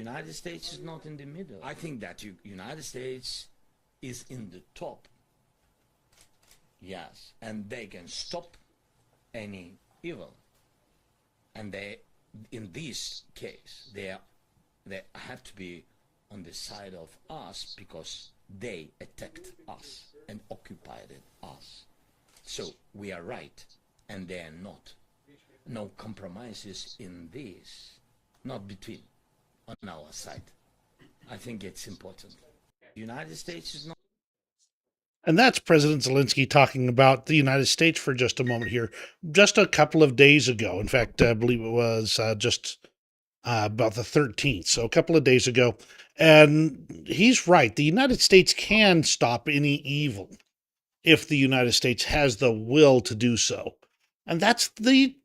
United States is not in the middle. I think that United States is in the top. Yes, and they can stop any evil. And they, in this case, they have to be on the side of us because they attacked us and occupied us. So we are right, and they are not. No compromises in this, not between, on our side. I think it's important. The United States is not. And that's President Zelensky talking about the United States for just a moment here, just a couple of days ago. In fact, I believe it was just about the 13th, so a couple of days ago. And he's right. The United States can stop any evil if the United States has the will to do so. And that's the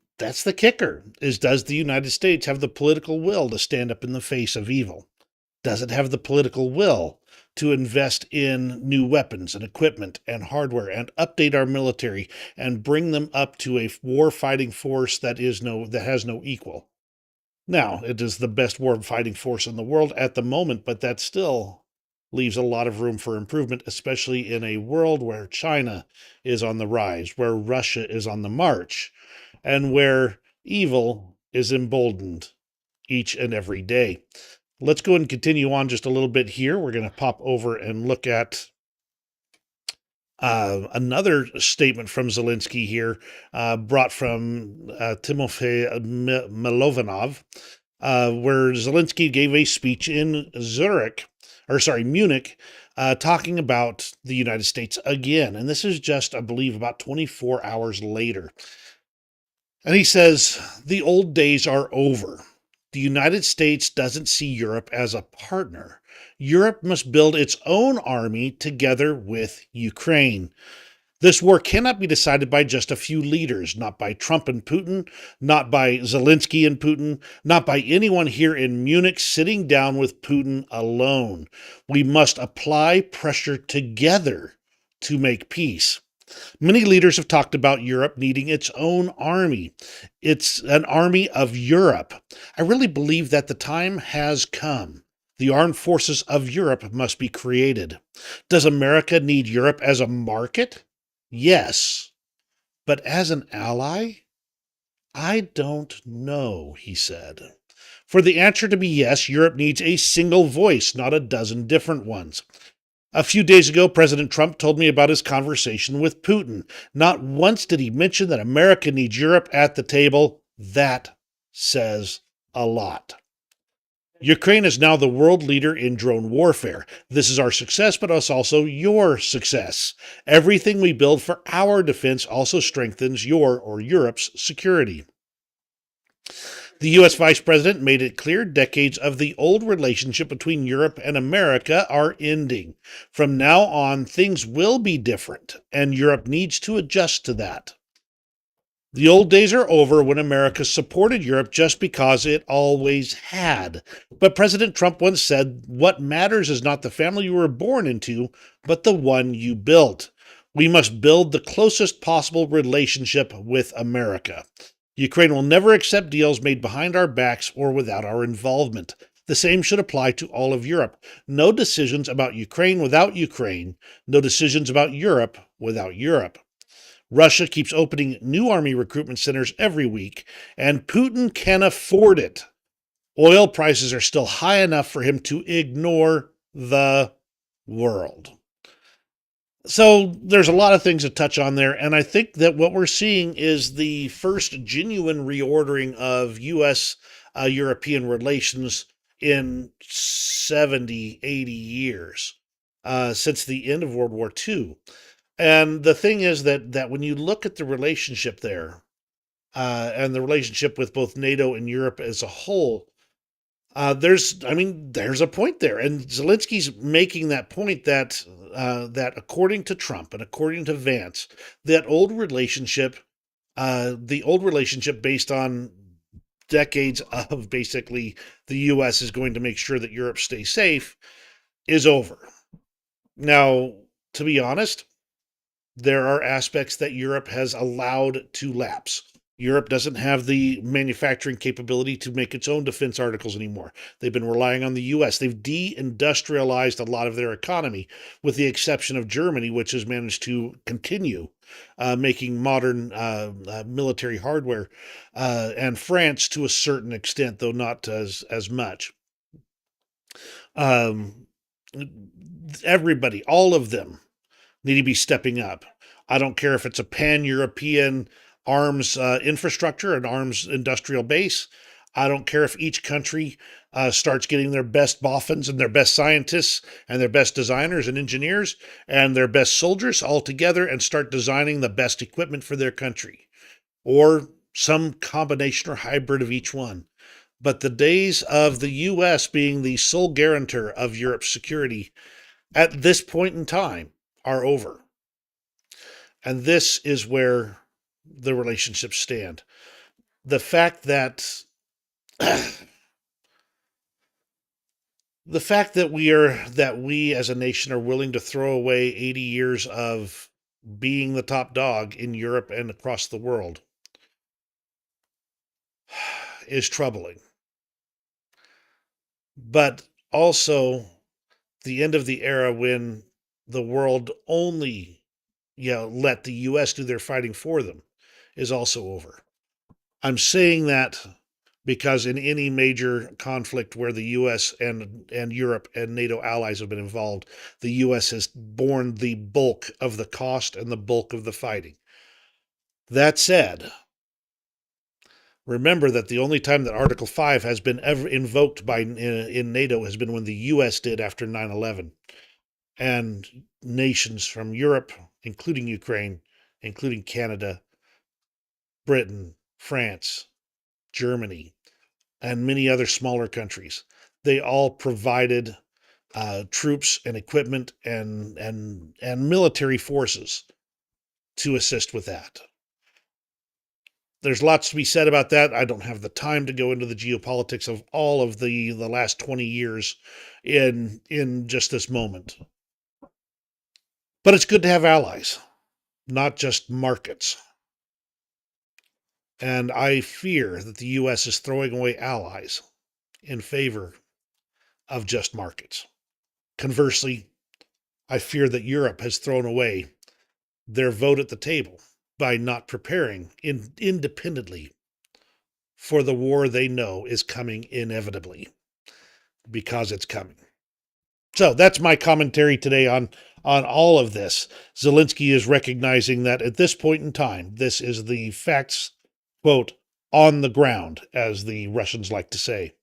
kicker, is does the United States have the political will to stand up in the face of evil? Does it have the political will to invest in new weapons and equipment and hardware and update our military and bring them up to a war fighting force that has no equal? Now, it is the best war fighting force in the world at the moment, but that still leaves a lot of room for improvement, especially in a world where China is on the rise, where Russia is on the march, and where evil is emboldened each and every day. Let's go and continue on just a little bit here. We're going to pop over and look at another statement from Zelensky here, brought from Timofey Milovanov, where Zelensky gave a speech in Munich, talking about the United States again. And this is just, I believe, about 24 hours later. And he says, the old days are over. The United States doesn't see Europe as a partner. Europe must build its own army together with Ukraine. This war cannot be decided by just a few leaders, not by Trump and Putin, not by Zelensky and Putin, not by anyone here in Munich sitting down with Putin alone. We must apply pressure together to make peace. Many leaders have talked about Europe needing its own army. It's an army of Europe. I really believe that the time has come. The armed forces of Europe must be created. Does America need Europe as a market? Yes. But as an ally? I don't know, he said. For the answer to be yes, Europe needs a single voice, not a dozen different ones. A few days ago, President Trump told me about his conversation with Putin. Not once did he mention that America needs Europe at the table. That says a lot. Ukraine is now the world leader in drone warfare. This is our success, but it's also your success. Everything we build for our defense also strengthens your or Europe's security. The U.S. Vice President made it clear decades of the old relationship between Europe and America are ending. From now on, things will be different, and Europe needs to adjust to that. The old days are over when America supported Europe just because it always had. But President Trump once said, "What matters is not the family you were born into, but the one you built." We must build the closest possible relationship with America. Ukraine will never accept deals made behind our backs or without our involvement. The same should apply to all of Europe. No decisions about Ukraine without Ukraine. No decisions about Europe without Europe. Russia keeps opening new army recruitment centers every week, and Putin can afford it. Oil prices are still high enough for him to ignore the world. So there's a lot of things to touch on there, and I think that what we're seeing is the first genuine reordering of U.S. European relations in 70, 80 years, since the end of World War II. And the thing is that when you look at the relationship there, and the relationship with both NATO and Europe as a whole, there's a point there, and Zelensky's making that point that according to Trump and according to Vance, that the old relationship based on decades of basically the U.S. is going to make sure that Europe stays safe, is over. Now, to be honest, there are aspects that Europe has allowed to lapse. Europe doesn't have the manufacturing capability to make its own defense articles anymore. They've been relying on the U.S. They've deindustrialized a lot of their economy, with the exception of Germany, which has managed to continue making modern military hardware, and France to a certain extent, though not as much. Um, Everybody, all of them, need to be stepping up. I don't care if it's a pan-European arms infrastructure, an arms industrial base. I don't care if each country starts getting their best boffins and their best scientists and their best designers and engineers and their best soldiers all together and start designing the best equipment for their country, or some combination or hybrid of each one. But the days of the U.S. being the sole guarantor of Europe's security at this point in time are over. And this is where the relationships stand. The fact that we as a nation are willing to throw away 80 years of being the top dog in Europe and across the world is troubling. But also the end of the era when the world only let the U.S. do their fighting for them is also over. I'm saying that because in any major conflict where the U.S. and Europe and NATO allies have been involved, the U.S. has borne the bulk of the cost and the bulk of the fighting. That said, remember that the only time that Article 5 has been ever invoked in NATO has been when the U.S. did after 9/11. And nations from Europe, including Ukraine, including Canada, Britain, France, Germany, and many other smaller countries, they all provided troops and equipment and military forces to assist with that. There's lots to be said about that. I don't have the time to go into the geopolitics of all of the last 20 years in just this moment. But it's good to have allies, not just markets. And I fear that the U.S. is throwing away allies in favor of just markets. Conversely, I fear that Europe has thrown away their vote at the table by not preparing independently for the war they know is coming inevitably, because it's coming. So that's my commentary today on all of this. Zelensky is recognizing that at this point in time, this is the facts, quote, on the ground, as the Russians like to say.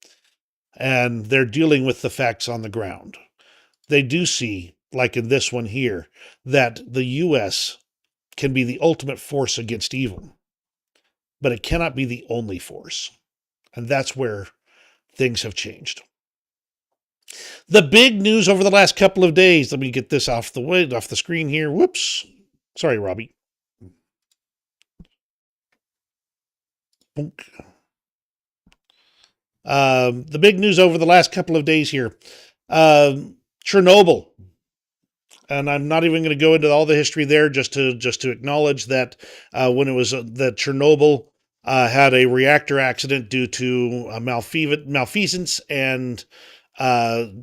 And they're dealing with the facts on the ground. They do see, like in this one here, that the U.S. can be the ultimate force against evil, but it cannot be the only force. And that's where things have changed. The big news over the last couple of days, let me get this off the screen here. Whoops. Sorry, Robbie. The big news over the last couple of days here. Chernobyl. And I'm not even going to go into all the history there, just to acknowledge that when it was that Chernobyl had a reactor accident due to malfeasance and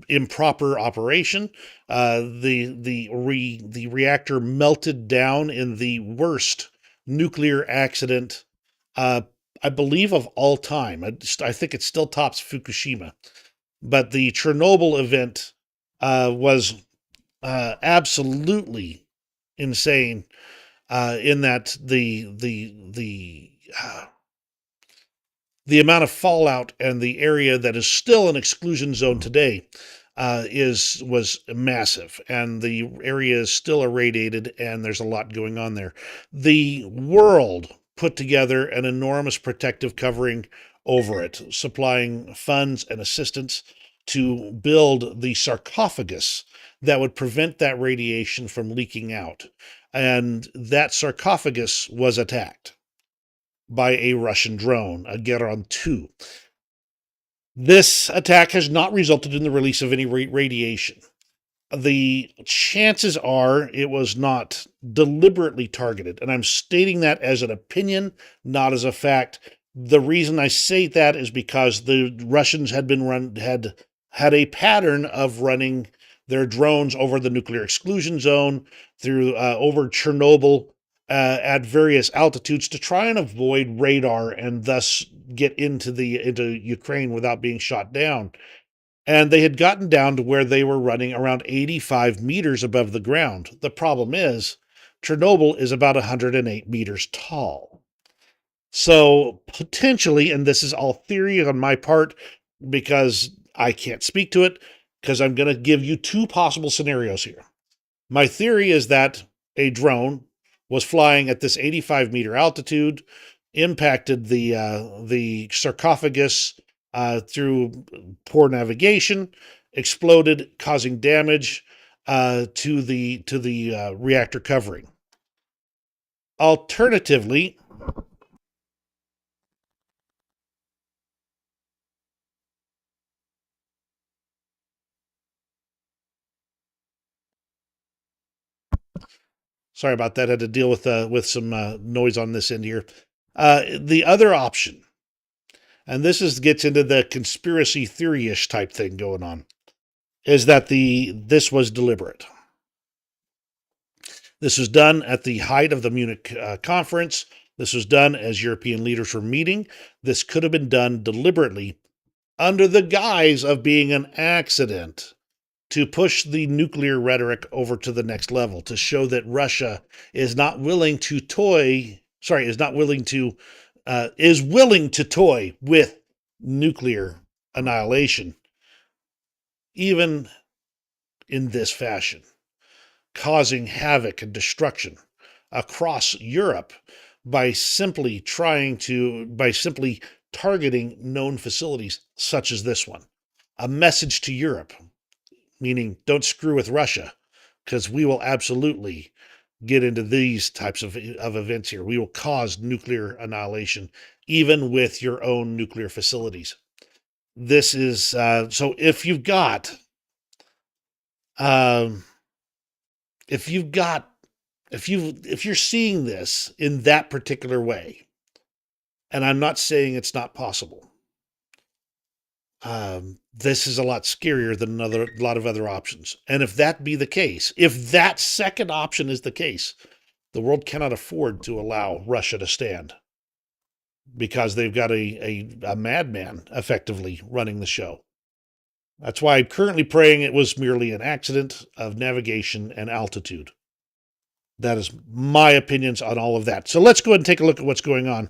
improper operation. The reactor melted down in the worst nuclear accident, I believe, of all time. I think it still tops Fukushima. But the Chernobyl event was absolutely insane, in that the amount of fallout and the area that is still an exclusion zone today was massive, and the area is still irradiated, and there's a lot going on there. The world put together an enormous protective covering over it, supplying funds and assistance to build the sarcophagus that would prevent that radiation from leaking out. And that sarcophagus was attacked by a Russian drone, a Geron 2. This attack has not resulted in the release of any radiation. the chances are it was not deliberately targeted. And I'm stating that as an opinion, not as a fact. The reason I say that is because the Russians had a pattern of running their drones over the nuclear exclusion zone, through over Chernobyl, at various altitudes, to try and avoid radar and thus get into Ukraine without being shot down. And they had gotten down to where they were running around 85 meters above the ground. The problem is, Chernobyl is about 108 meters tall. So potentially, and this is all theory on my part because I can't speak to it, because I'm going to give you two possible scenarios here. My theory is that a drone was flying at this 85-meter altitude, impacted the sarcophagus through poor navigation, exploded, causing damage to the reactor covering. Alternatively, sorry about that. I had to deal with some noise on this end here. The other option, and gets into the conspiracy theory-ish type thing going on, is that this was deliberate. This was done at the height of the Munich conference. This was done as European leaders were meeting. This could have been done deliberately under the guise of being an accident, to push the nuclear rhetoric over to the next level, to show that Russia is not willing to is willing to toy with nuclear annihilation, even in this fashion, causing havoc and destruction across Europe by simply targeting known facilities such as this one. A message to Europe, meaning don't screw with Russia, because we will absolutely get into these types of events here. We will cause nuclear annihilation, even with your own nuclear facilities. This is so. If you're seeing this in that particular way, and I'm not saying it's not possible, this is a lot scarier than a lot of other options. And if that be the case, if that second option is the case, the world cannot afford to allow Russia to stand, because they've got a madman effectively running the show. That's why I'm currently praying it was merely an accident of navigation and altitude. That is my opinions on all of that. So let's go ahead and take a look at what's going on.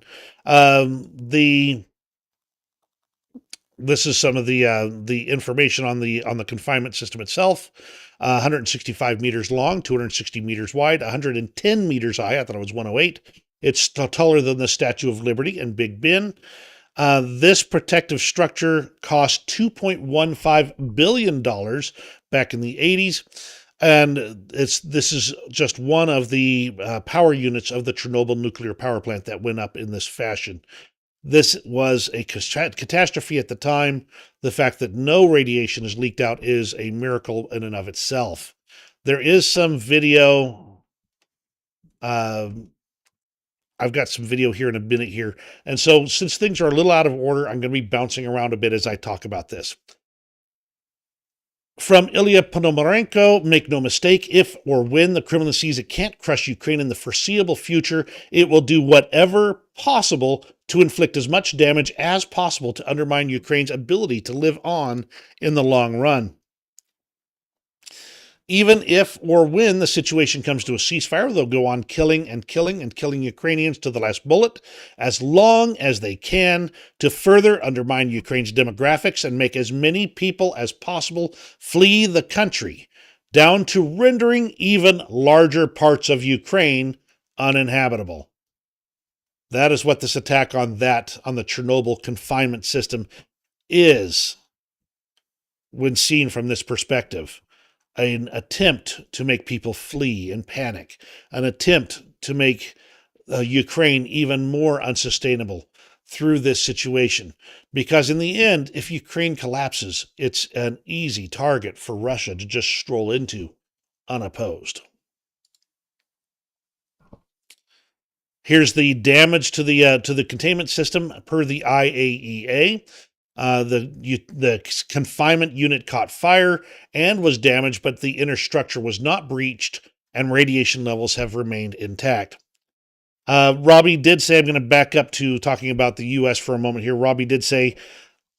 This is some of the information on the confinement system itself. 165 meters long, 260 meters wide, 110 meters high. I thought it was 108. It's taller than the Statue of Liberty and Big Ben. This protective structure cost $2.15 billion back in the 80s. And this is just one of the power units of the Chernobyl nuclear power plant that went up in this fashion. This was a catastrophe at the time. The fact that no radiation is leaked out is a miracle in and of itself. There is some video. I've got some video here in a minute here. And so since things are a little out of order, I'm going to be bouncing around a bit as I talk about this. From Ilya Ponomarenko, make no mistake, if or when the Kremlin sees it can't crush Ukraine in the foreseeable future, it will do whatever possible to inflict as much damage as possible to undermine Ukraine's ability to live on in the long run. Even if or when the situation comes to a ceasefire, they'll go on killing and killing and killing Ukrainians to the last bullet, as long as they can, to further undermine Ukraine's demographics and make as many people as possible flee the country, down to rendering even larger parts of Ukraine uninhabitable. That is what this attack on the Chernobyl confinement system is, when seen from this perspective. An attempt to make people flee and panic, an attempt to make Ukraine even more unsustainable through this situation. Because in the end, if Ukraine collapses, it's an easy target for Russia to just stroll into unopposed. Here's the damage to the containment system per the IAEA. The confinement unit caught fire and was damaged, but the inner structure was not breached, and radiation levels have remained intact. Robbie did say, I'm going to back up to talking about the U.S. for a moment here. Robbie did say,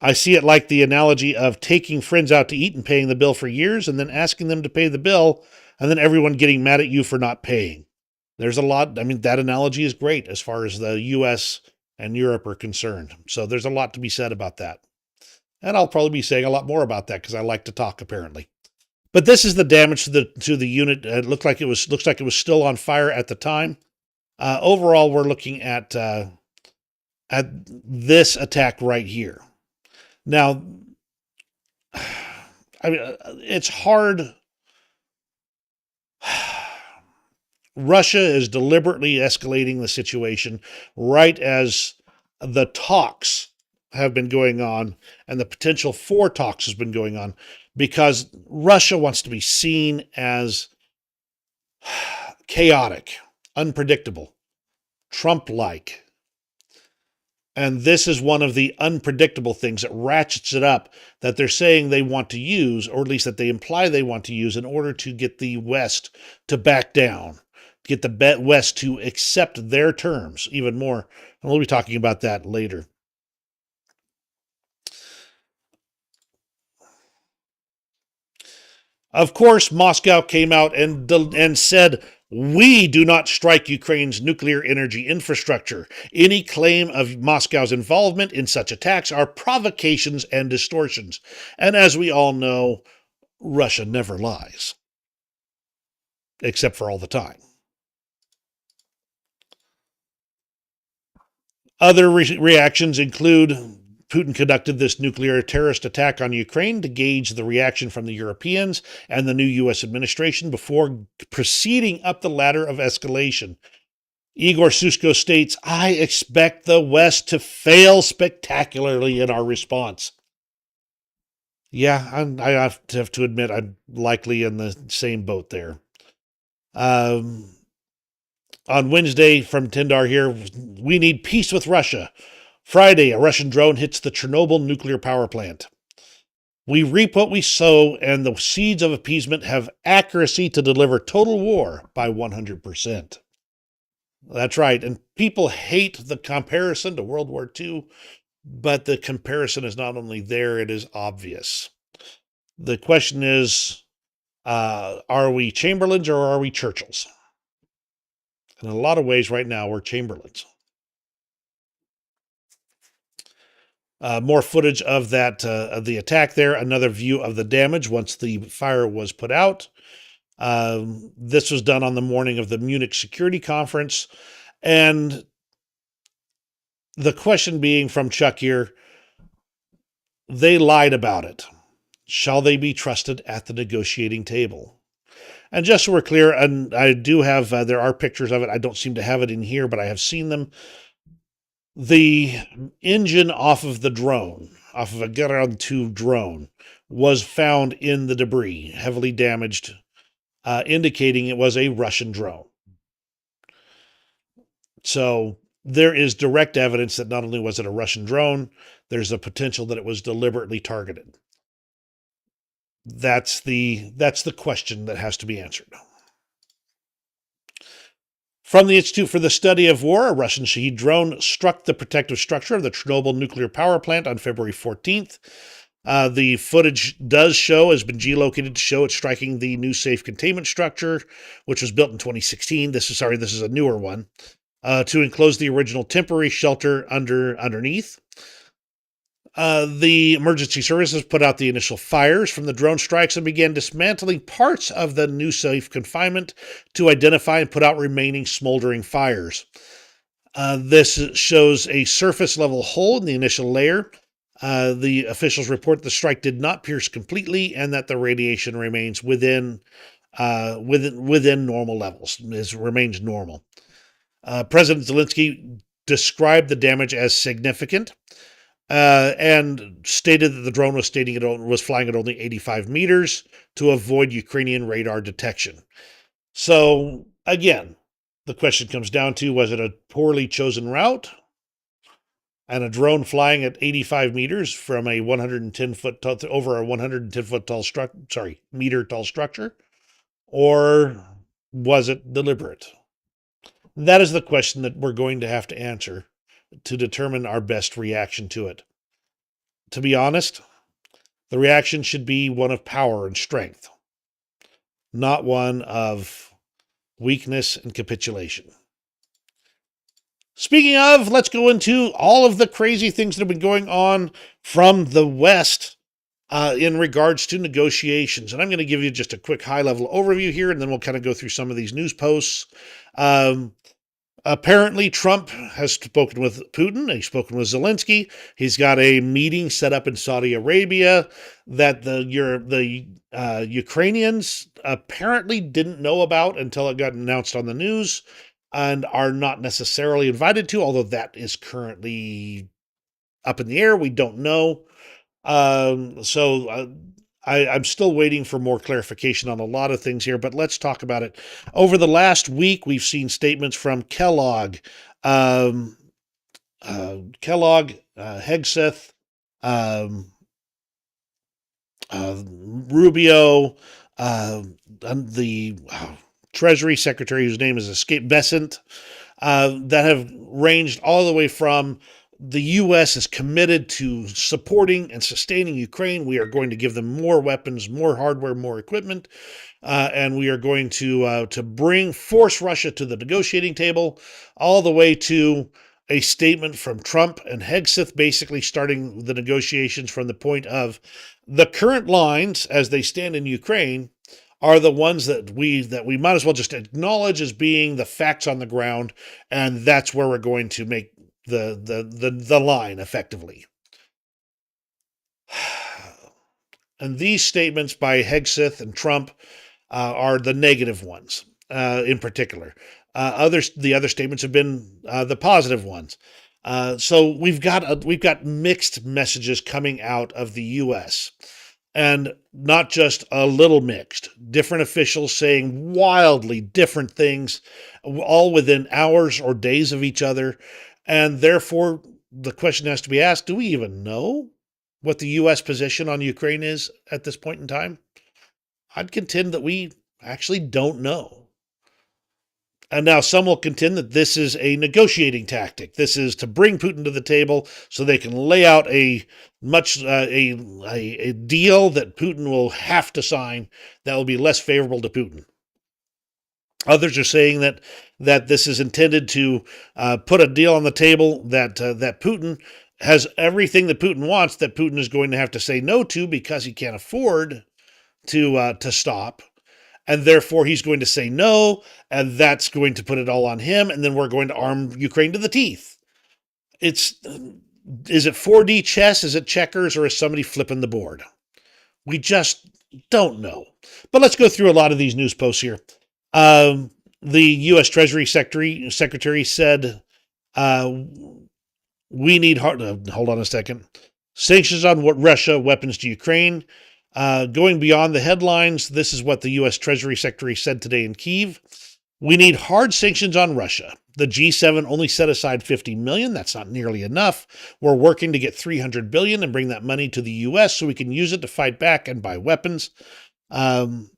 I see it like the analogy of taking friends out to eat and paying the bill for years and then asking them to pay the bill and then everyone getting mad at you for not paying. There's a lot. I mean, that analogy is great as far as the U.S. and Europe are concerned. So there's a lot to be said about that. And I'll probably be saying a lot more about that because I like to talk, apparently. But this is the damage to the unit. It looks like it was still on fire at the time. Overall, we're looking at this attack right here. Now, I mean, it's hard. Russia is deliberately escalating the situation right as the talks have been going on and the potential for talks has been going on because Russia wants to be seen as chaotic, unpredictable, Trump-like. And this is one of the unpredictable things that ratchets it up that they're saying they want to use, or at least that they imply they want to use in order to get the West to back down, get the West to accept their terms even more. And we'll be talking about that later. Of course, Moscow came out and said, we do not strike Ukraine's nuclear energy infrastructure. Any claim of Moscow's involvement in such attacks are provocations and distortions. And as we all know, Russia never lies. Except for all the time. Other reactions include Putin conducted this nuclear terrorist attack on Ukraine to gauge the reaction from the Europeans and the new U.S. administration before proceeding up the ladder of escalation. Igor Susko states, I expect the West to fail spectacularly in our response. Yeah, I have to admit I'm likely in the same boat there. On Wednesday from Tindar here, we need peace with Russia. Friday, a Russian drone hits the Chernobyl nuclear power plant. We reap what we sow, and the seeds of appeasement have accuracy to deliver total war by 100%. That's right, and people hate the comparison to World War II, but the comparison is not only there, it is obvious. The question is, are we Chamberlains or are we Churchills? In a lot of ways right now, we're Chamberlains. More footage of that of the attack there. Another view of the damage once the fire was put out. This was done on the morning of the Munich Security Conference. And the question being from Chuck here, they lied about it. Shall they be trusted at the negotiating table? And just so we're clear, and I do have, there are pictures of it. I don't seem to have it in here, but I have seen them. The engine off of the drone, off of a Ground 2 drone, was found in the debris, heavily damaged, indicating it was a Russian drone. So there is direct evidence that not only was it a Russian drone, there's a potential that it was deliberately targeted. That's the question that has to be answered. From the Institute for the Study of War, a Russian Shahed drone struck the protective structure of the Chernobyl nuclear power plant on February 14th. The footage does show, has been geolocated to show it striking the new safe containment structure, which was built in 2016. This is a newer one, to enclose the original temporary shelter underneath. The emergency services put out the initial fires from the drone strikes and began dismantling parts of the new safe confinement to identify and put out remaining smoldering fires. This shows a surface level hole in the initial layer. The officials report the strike did not pierce completely and that the radiation remains within normal levels, remains normal. President Zelensky described the damage as significant, and stated that the drone was flying at only 85 meters to avoid Ukrainian radar detection. So, again, the question comes down to, was it a poorly chosen route? And a drone flying at 85 meters from a 110 foot tall, over a 110 foot tall meter tall structure? Or was it deliberate? That is the question that we're going to have to answer to determine our best reaction to it. To be honest, the reaction should be one of power and strength, not one of weakness and capitulation. Speaking of, let's go into all of the crazy things that have been going on from the West in regards to negotiations. And I'm going to give you just a quick high-level overview here, and then we'll kind of go through some of these news posts. Apparently, Trump has spoken with Putin. He's spoken with Zelensky. He's got a meeting set up in Saudi Arabia that the Ukrainians apparently didn't know about until it got announced on the news, and are not necessarily invited to, although that is currently up in the air. We don't know. I'm still waiting for more clarification on a lot of things here, but let's talk about it. Over the last week, we've seen statements from Kellogg, Hegseth, Rubio, the Treasury Secretary, whose name is escaped, Bessent, that have ranged all the way from the U.S. is committed to supporting and sustaining Ukraine. We are going to give them more weapons, more hardware, more equipment, and we are going to force Russia to the negotiating table, all the way to a statement from Trump and Hegseth, basically starting the negotiations from the point of the current lines as they stand in Ukraine are the ones that we might as well just acknowledge as being the facts on the ground, and that's where we're going to make the line effectively. And these statements by Hegseth and Trump are the negative ones in particular. The other statements have been the positive ones. So we've got mixed messages coming out of the U.S., and not just a little mixed. Different officials saying wildly different things, all within hours or days of each other. And therefore, the question has to be asked, do we even know what the U.S. position on Ukraine is at this point in time? I'd contend that we actually don't know. And now some will contend that this is a negotiating tactic. This is to bring Putin to the table so they can lay out a deal that Putin will have to sign that will be less favorable to Putin. Others are saying that this is intended to put a deal on the table that Putin has everything that Putin wants, that Putin is going to have to say no to because he can't afford to stop. And therefore, he's going to say no, and that's going to put it all on him, and then we're going to arm Ukraine to the teeth. Is it 4D chess? Is it checkers? Or is somebody flipping the board? We just don't know. But let's go through a lot of these news posts here. The U.S. Treasury Secretary said, we need hold on a second. Sanctions on Russia, weapons to Ukraine. Going beyond the headlines, this is what the U.S. Treasury Secretary said today in Kyiv. We need hard sanctions on Russia. The G7 only set aside $50 million. That's not nearly enough. We're working to get $300 billion and bring that money to the U.S. so we can use it to fight back and buy weapons. And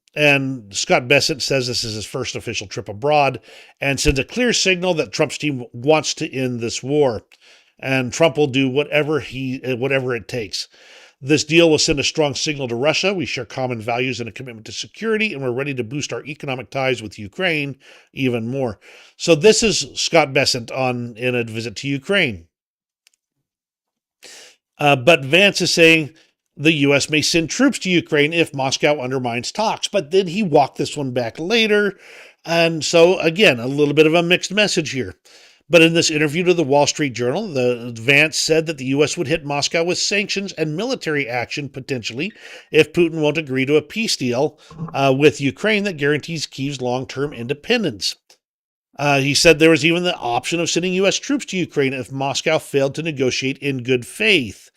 Scott Bessent says this is his first official trip abroad and sends a clear signal that Trump's team wants to end this war. And Trump will do whatever it takes. This deal will send a strong signal to Russia. We share common values and a commitment to security, and we're ready to boost our economic ties with Ukraine even more. So this is Scott Bessent in a visit to Ukraine. But Vance is saying the U.S. may send troops to Ukraine if Moscow undermines talks. But then he walked this one back later. And so, again, a little bit of a mixed message here. But in this interview to the Wall Street Journal, Vance said that the U.S. would hit Moscow with sanctions and military action, potentially, if Putin won't agree to a peace deal with Ukraine that guarantees Kyiv's long-term independence. He said there was even the option of sending U.S. troops to Ukraine if Moscow failed to negotiate in good faith.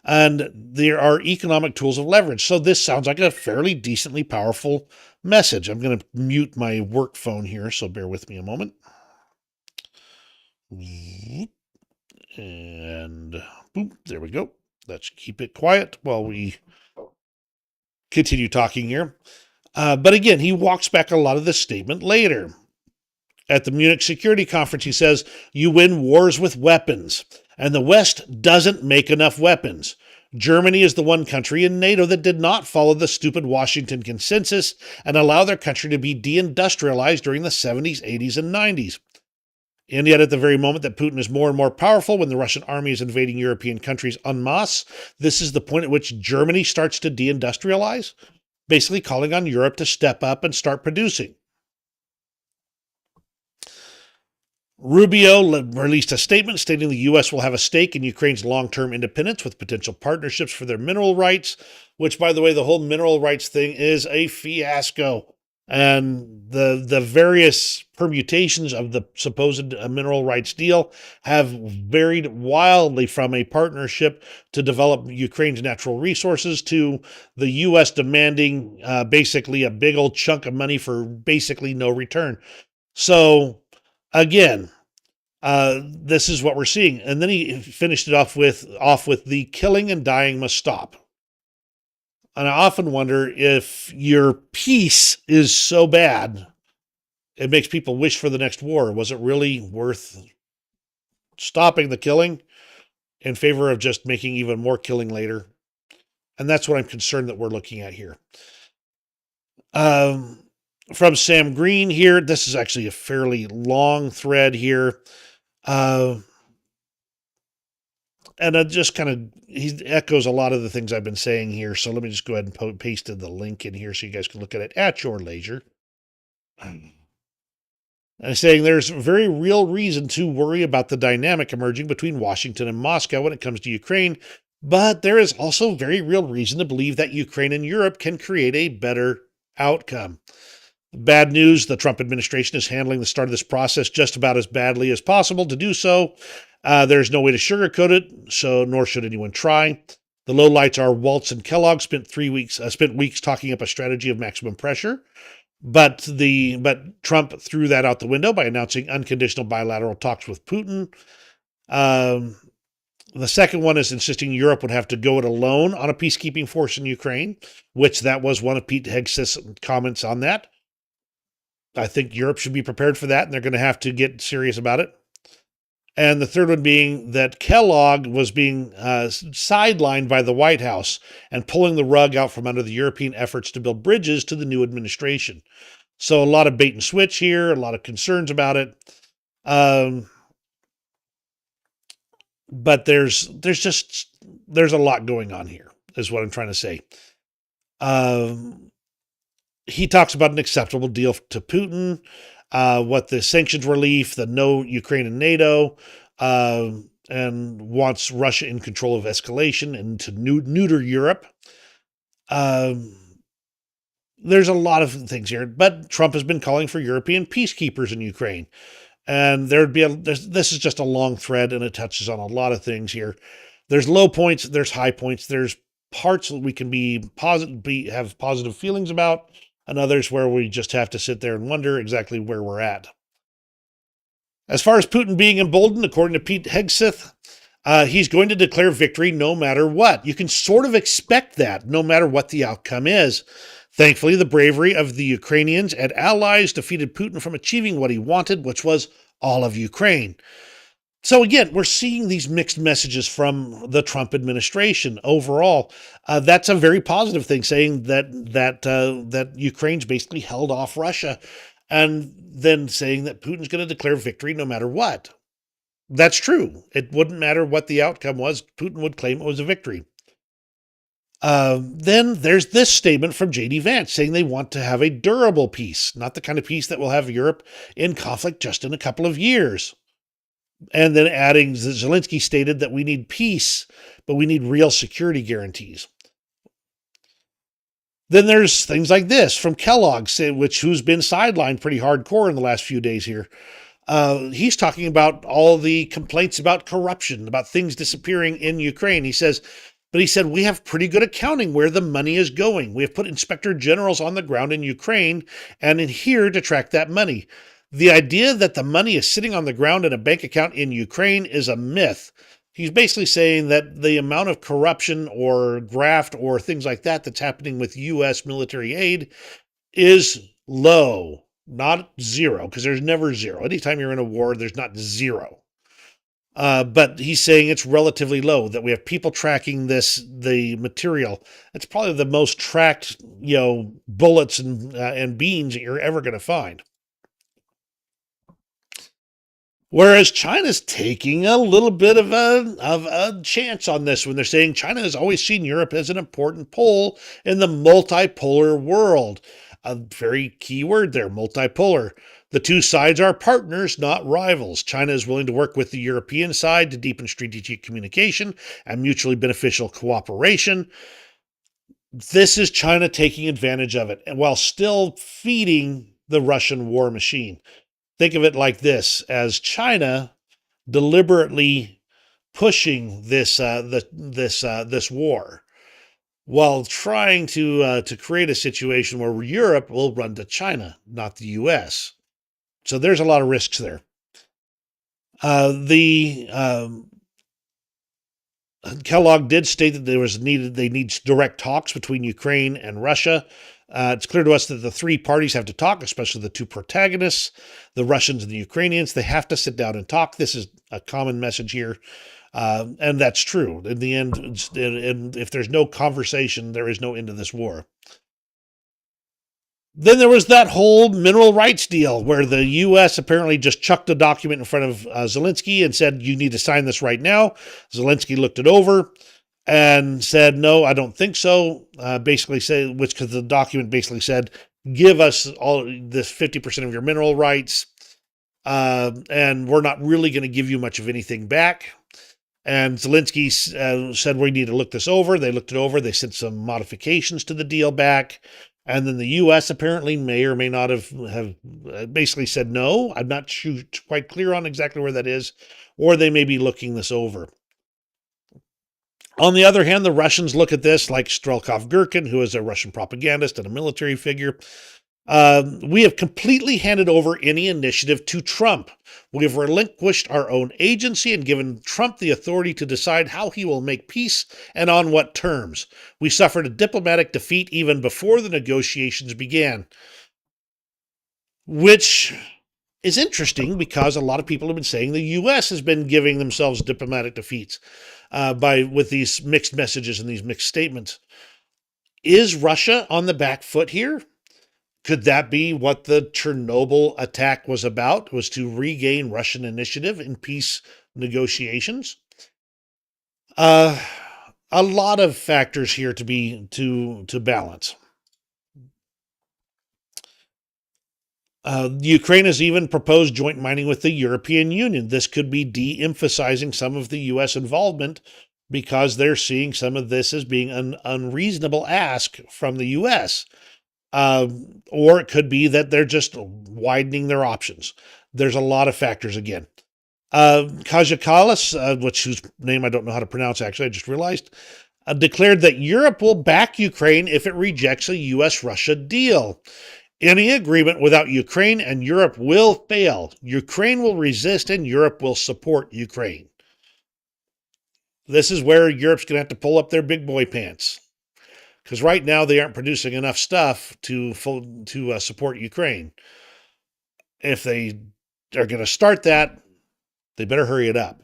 And there are economic tools of leverage. So this sounds like a fairly decently powerful message. I'm going to mute my work phone here, so bear with me a moment. And boom, there we go. Let's keep it quiet while we continue talking here. But again, he walks back a lot of this statement later. At the Munich Security Conference, he says, "You win wars with weapons, and the West doesn't make enough weapons. Germany is the one country in NATO that did not follow the stupid Washington consensus and allow their country to be deindustrialized during the 70s, 80s, and 90s. And yet, at the very moment that Putin is more and more powerful, when the Russian army is invading European countries en masse, this is the point at which Germany starts to deindustrialize, basically calling on Europe to step up and start producing." Rubio released a statement stating the U.S. will have a stake in Ukraine's long-term independence with potential partnerships for their mineral rights, which, by the way, the whole mineral rights thing is a fiasco. And the various permutations of the supposed mineral rights deal have varied wildly from a partnership to develop Ukraine's natural resources to the U.S. demanding basically a big old chunk of money for basically no return. So, again, this is what we're seeing. And then he finished it off with the killing and dying must stop. And I often wonder if your peace is so bad, it makes people wish for the next war. Was it really worth stopping the killing in favor of just making even more killing later? And that's what I'm concerned that we're looking at here. From Sam Green here, this is actually a fairly long thread here. And it just kind of, he echoes a lot of the things I've been saying here. So let me just go ahead and paste the link in here so you guys can look at it at your leisure. And saying there's very real reason to worry about the dynamic emerging between Washington and Moscow when it comes to Ukraine, but there is also very real reason to believe that Ukraine and Europe can create a better outcome. Bad news, the Trump administration is handling the start of this process just about as badly as possible to do so. There's no way to sugarcoat it, so nor should anyone try. The lowlights are Waltz and Kellogg spent weeks talking up a strategy of maximum pressure, but Trump threw that out the window by announcing unconditional bilateral talks with Putin. The second one is insisting Europe would have to go it alone on a peacekeeping force in Ukraine, which that was one of Pete Hegseth's comments on that. I think Europe should be prepared for that, and they're going to have to get serious about it. And the third one being that Kellogg was being sidelined by the White House and pulling the rug out from under the European efforts to build bridges to the new administration. So a lot of bait and switch here, a lot of concerns about it. But there's a lot going on here, is what I'm trying to say. He talks about an acceptable deal to Putin, what the sanctions relief, the no Ukraine and NATO, and wants Russia in control of escalation and to neuter Europe. There's a lot of things here, but Trump has been calling for European peacekeepers in Ukraine. And this is just a long thread, and it touches on a lot of things here. There's low points, there's high points, there's parts that we can have positive feelings about, and others where we just have to sit there and wonder exactly where we're at. As far as Putin being emboldened, according to Pete Hegseth, he's going to declare victory no matter what. You can sort of expect that, no matter what the outcome is. Thankfully, the bravery of the Ukrainians and allies defeated Putin from achieving what he wanted, which was all of Ukraine. So again, we're seeing these mixed messages from the Trump administration overall. That's a very positive thing, saying that Ukraine's basically held off Russia, and then saying that Putin's going to declare victory no matter what. That's true. It wouldn't matter what the outcome was. Putin would claim it was a victory. Then there's this statement from J.D. Vance saying they want to have a durable peace, not the kind of peace that will have Europe in conflict just in a couple of years. And then adding, Zelensky stated that we need peace, but we need real security guarantees. Then there's things like this from Kellogg, who's been sidelined pretty hardcore in the last few days here. He's talking about all the complaints about corruption, about things disappearing in Ukraine. He said, we have pretty good accounting where the money is going. We have put inspector generals on the ground in Ukraine and in here to track that money. The idea that the money is sitting on the ground in a bank account in Ukraine is a myth. He's basically saying that the amount of corruption or graft or things like that that's happening with U.S. military aid is low, not zero, because there's never zero. Anytime you're in a war, there's not zero. But he's saying it's relatively low, that we have people tracking the material. It's probably the most tracked, bullets and beans that you're ever going to find. Whereas China's taking a little bit of a chance on this when they're saying China has always seen Europe as an important pole in the multipolar world. A very key word there, multipolar. The two sides are partners, not rivals. China is willing to work with the European side to deepen strategic communication and mutually beneficial cooperation. This is China taking advantage of it, and while still feeding the Russian war machine. Think of it like this, as China deliberately pushing this war, while trying to create a situation where Europe will run to China, not the U.S. So there's a lot of risks there. Kellogg did state that they need direct talks between Ukraine and Russia. It's clear to us that the three parties have to talk, especially the two protagonists, the Russians and the Ukrainians. They have to sit down and talk. This is a common message here, and that's true. In the end, and if there's no conversation, there is no end to this war. Then there was that whole mineral rights deal where the U.S. apparently just chucked a document in front of Zelensky and said, you need to sign this right now. Zelensky looked it over and said, no, I don't think so. Because the document basically said, give us all this 50% of your mineral rights, and we're not really going to give you much of anything back. And Zelensky said, we need to look this over. They looked it over. They sent some modifications to the deal back. And then the U.S. apparently may or may not have basically said no. I'm not quite clear on exactly where that is, or they may be looking this over. On the other hand, the Russians look at this like Strelkov-Gherkin, who is a Russian propagandist and a military figure. We have completely handed over any initiative to Trump. We have relinquished our own agency and given Trump the authority to decide how he will make peace and on what terms. We suffered a diplomatic defeat even before the negotiations began. Which is interesting because a lot of people have been saying the U.S. has been giving themselves diplomatic defeats with these mixed messages and these mixed statements. Is Russia on the back foot here? Could that be what the Chernobyl attack was about, was to regain Russian initiative in peace negotiations? A lot of factors here to balance. Ukraine has even proposed joint mining with the European Union. This could be de-emphasizing some of the U.S. involvement because they're seeing some of this as being an unreasonable ask from the U.S., or it could be that they're just widening their options. There's a lot of factors again. Kajakalis, whose name I don't know how to pronounce, actually, I just realized, declared that Europe will back Ukraine if it rejects a U.S.-Russia deal. Any agreement without Ukraine and Europe will fail. Ukraine will resist and Europe will support Ukraine. This is where Europe's going to have to pull up their big boy pants. Because right now they aren't producing enough stuff to support Ukraine. If they are going to start that, they better hurry it up.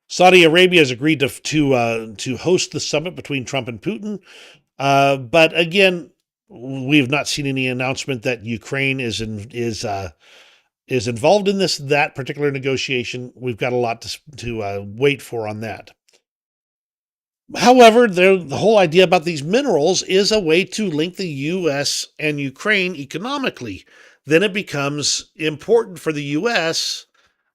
Saudi Arabia has agreed to host the summit between Trump and Putin. But again, we've not seen any announcement that Ukraine is involved in that particular negotiation. We've got a lot to wait for on that. However, the whole idea about these minerals is a way to link the U.S. and Ukraine economically. Then it becomes important for the U.S.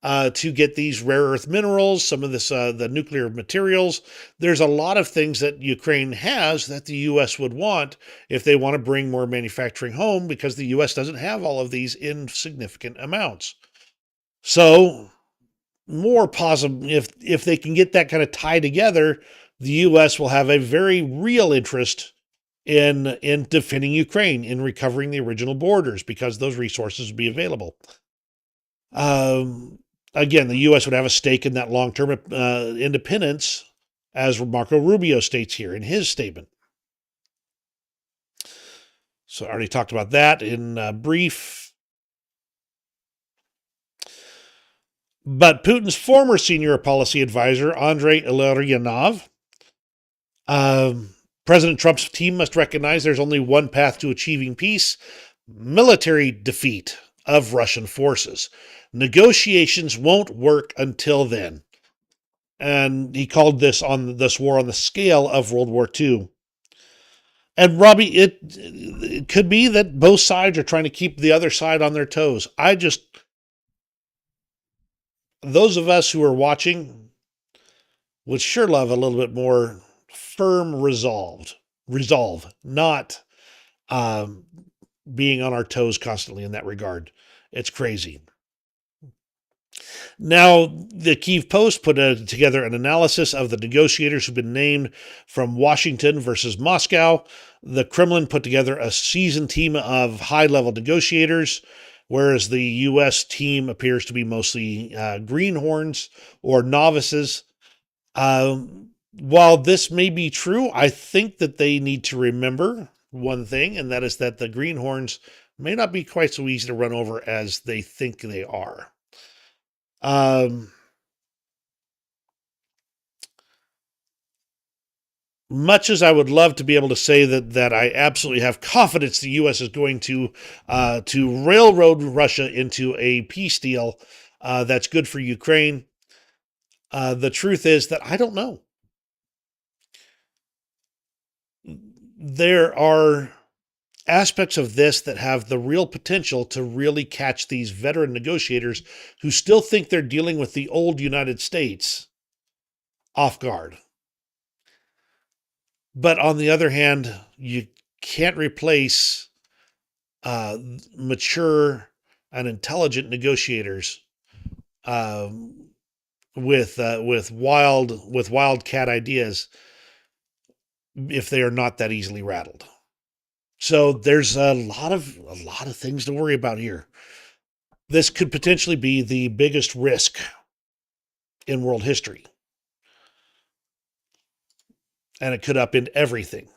to get these rare earth minerals, some of this, the nuclear materials. There's a lot of things that Ukraine has that the U.S. would want if they want to bring more manufacturing home, because the U.S. doesn't have all of these in significant amounts. So more positive, if they can get that kind of tie together, the U.S. will have a very real interest in defending Ukraine, in recovering the original borders, because those resources would be available. Again, the U.S. would have a stake in that long-term independence, as Marco Rubio states here in his statement. So I already talked about that in brief. But Putin's former senior policy advisor, Andrei Illarionov, President Trump's team must recognize there's only one path to achieving peace: military defeat of Russian forces. Negotiations won't work until then. And he called this war on the scale of World War II. And Robbie, it could be that both sides are trying to keep the other side on their toes. Those of us who are watching would sure love a little bit more firm resolve, not being on our toes constantly in that regard. It's crazy. Now, the Kyiv Post put together an analysis of the negotiators who've been named from Washington versus Moscow. The Kremlin put together a seasoned team of high-level negotiators, whereas the U.S. team appears to be mostly greenhorns or novices. While this may be true, I think that they need to remember one thing, and that is that the greenhorns may not be quite so easy to run over as they think they are. Much as I would love to be able to say that I absolutely have confidence the U.S. is going to railroad Russia into a peace deal that's good for Ukraine, the truth is that I don't know. There are aspects of this that have the real potential to really catch these veteran negotiators who still think they're dealing with the old United States off guard. But on the other hand, you can't replace mature and intelligent negotiators with wildcat ideas if they are not that easily rattled. So there's a lot of things to worry about here. This could potentially be the biggest risk in world history. And it could upend everything.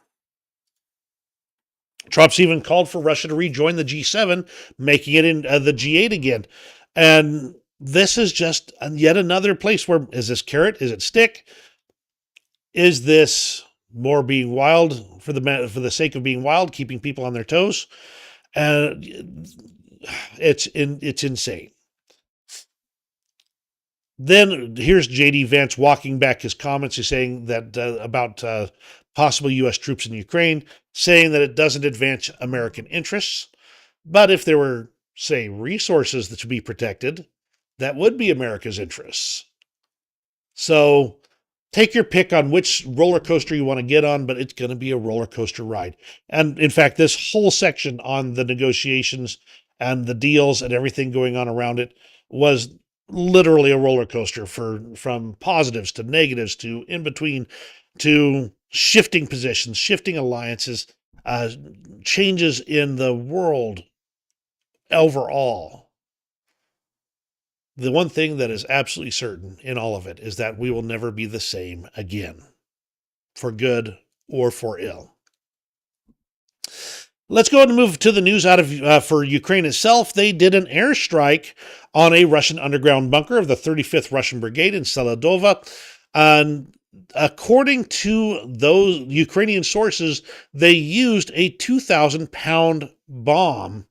Trump's even called for Russia to rejoin the G7, making it in the G8 again. And this is just yet another place where, is this carrot? Is it stick? Is this more being wild for the sake of being wild, keeping people on their toes? It's insane. Then here's J.D. Vance walking back his comments. He's saying that about possible U.S. troops in Ukraine, saying that it doesn't advance American interests. But if there were, say, resources that should be protected, that would be America's interests. So take your pick on which roller coaster you want to get on, but it's going to be a roller coaster ride. And in fact, this whole section on the negotiations and the deals and everything going on around it was literally a roller coaster from positives to negatives to in between to shifting positions, shifting alliances, changes in the world overall. The one thing that is absolutely certain in all of it is that we will never be the same again, for good or for ill. Let's go ahead and move to the news out of for Ukraine itself. They did an airstrike on a Russian underground bunker of the 35th Russian Brigade in Seladova. And according to those Ukrainian sources, they used a 2,000-pound bomb.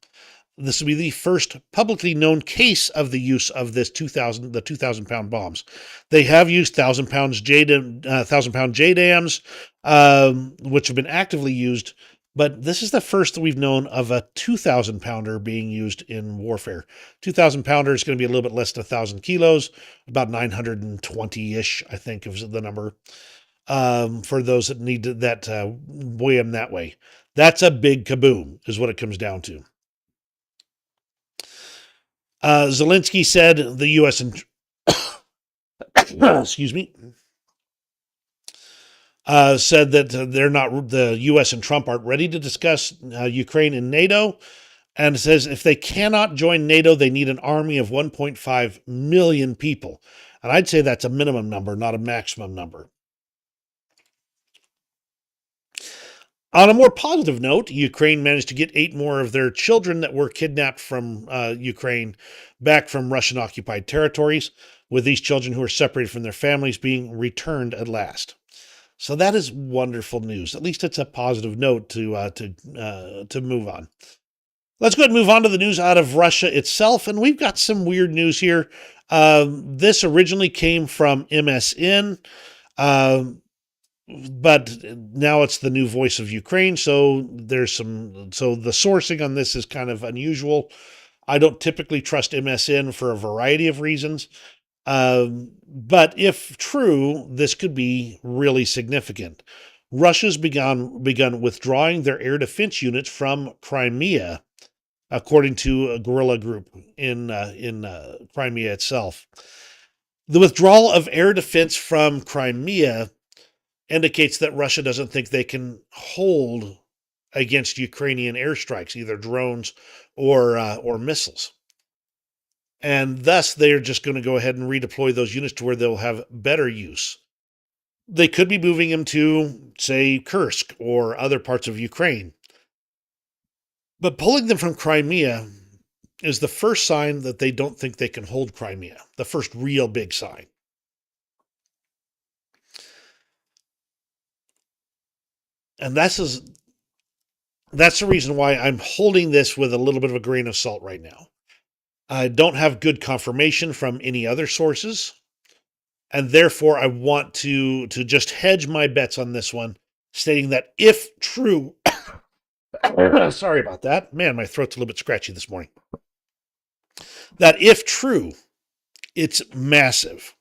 This will be the first publicly known case of the use of this 2,000-pound bombs. They have used 1,000-pound JDAMs, which have been actively used But this is the first that we've known of a 2,000 pounder being used in warfare. 2,000 pounder is going to be a little bit less than 1,000 kilos, about 920 ish, I think, is the number. For those that need to, that weigh them that way. That's a big kaboom, is what it comes down to. Zelensky said the U.S. and excuse me, said that they're not, the U.S. and Trump aren't ready to discuss Ukraine and NATO, and says if they cannot join NATO, they need an army of 1.5 million people. And I'd say that's a minimum number, not a maximum number. On a more positive note, Ukraine managed to get 8 more of their children that were kidnapped from Ukraine back from Russian-occupied territories, with these children who are separated from their families being returned at last. So that is wonderful news. At least it's a positive note to move on. Let's go ahead and move on to the news out of Russia itself, and we've got some weird news here. This originally came from MSN. But now it's the new voice of Ukraine, so there's so the sourcing on this is kind of unusual. I don't typically trust MSN for a variety of reasons, but if true, this could be really significant. Russia's begun withdrawing their air defense units from Crimea, according to a guerrilla group in Crimea itself. The withdrawal of air defense from Crimea indicates that Russia doesn't think they can hold against Ukrainian airstrikes, either drones or missiles. And thus, they're just going to go ahead and redeploy those units to where they'll have better use. They could be moving them to, say, Kursk or other parts of Ukraine. But pulling them from Crimea is the first sign that they don't think they can hold Crimea, the first real big sign. And that's the reason why I'm holding this with a little bit of a grain of salt right now. I don't have good confirmation from any other sources, and therefore I want to just hedge my bets on this one, stating that if true, sorry about that. Man, my throat's a little bit scratchy this morning. That if true, it's massive,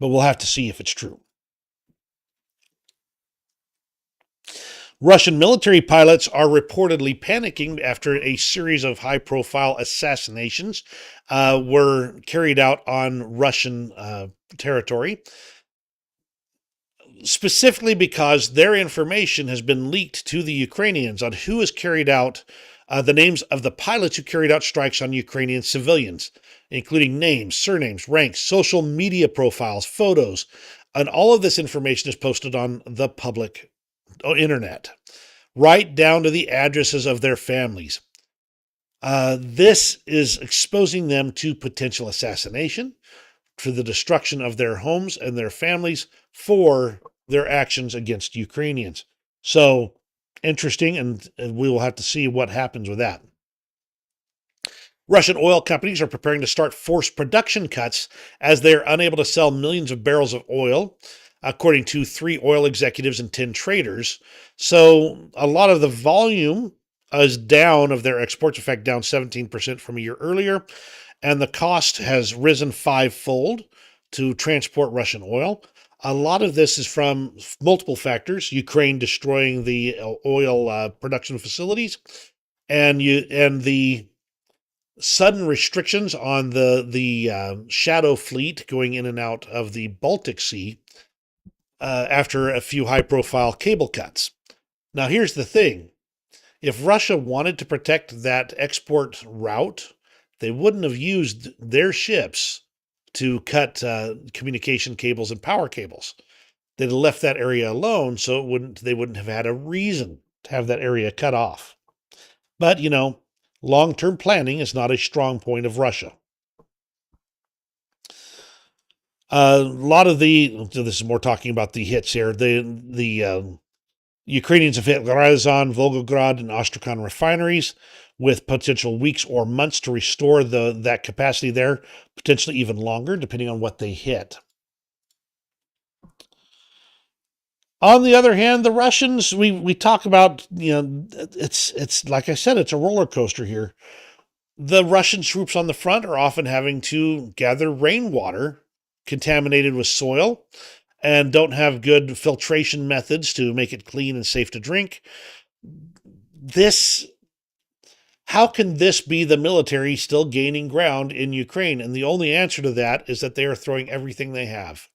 but we'll have to see if it's true. Russian military pilots are reportedly panicking after a series of high-profile assassinations were carried out on Russian territory, specifically because their information has been leaked to the Ukrainians on who has carried out the names of the pilots who carried out strikes on Ukrainian civilians, including names, surnames, ranks, social media profiles, photos, and all of this information is posted on the public internet, right down to the addresses of their families. This is exposing them to potential assassination, for the destruction of their homes and their families for their actions against Ukrainians. So interesting, and we will have to see what happens with that. Russian oil companies are preparing to start forced production cuts as they are unable to sell millions of barrels of oil, according to 3 oil executives and 10 traders. So a lot of the volume is down of their exports, in fact, down 17% from a year earlier. And the cost has risen 5-fold to transport Russian oil. A lot of this is from multiple factors: Ukraine destroying the oil production facilities, and the sudden restrictions on the shadow fleet going in and out of the Baltic Sea after a few high-profile cable cuts. Now, here's the thing. If Russia wanted to protect that export route, they wouldn't have used their ships to cut communication cables and power cables. They'd have left that area alone, so they wouldn't have had a reason to have that area cut off. But, long-term planning is not a strong point of Russia. A lot of this is more talking about the hits here. The Ukrainians have hit Ryazan, Volgograd, and Astrakhan refineries with potential weeks or months to restore that capacity there, potentially even longer, depending on what they hit. On the other hand, the Russians, we talk about, it's like I said, it's a roller coaster here. The Russian troops on the front are often having to gather rainwater contaminated with soil and don't have good filtration methods to make it clean and safe to drink. How can this be the military still gaining ground in Ukraine? And the only answer to that is that they are throwing everything they have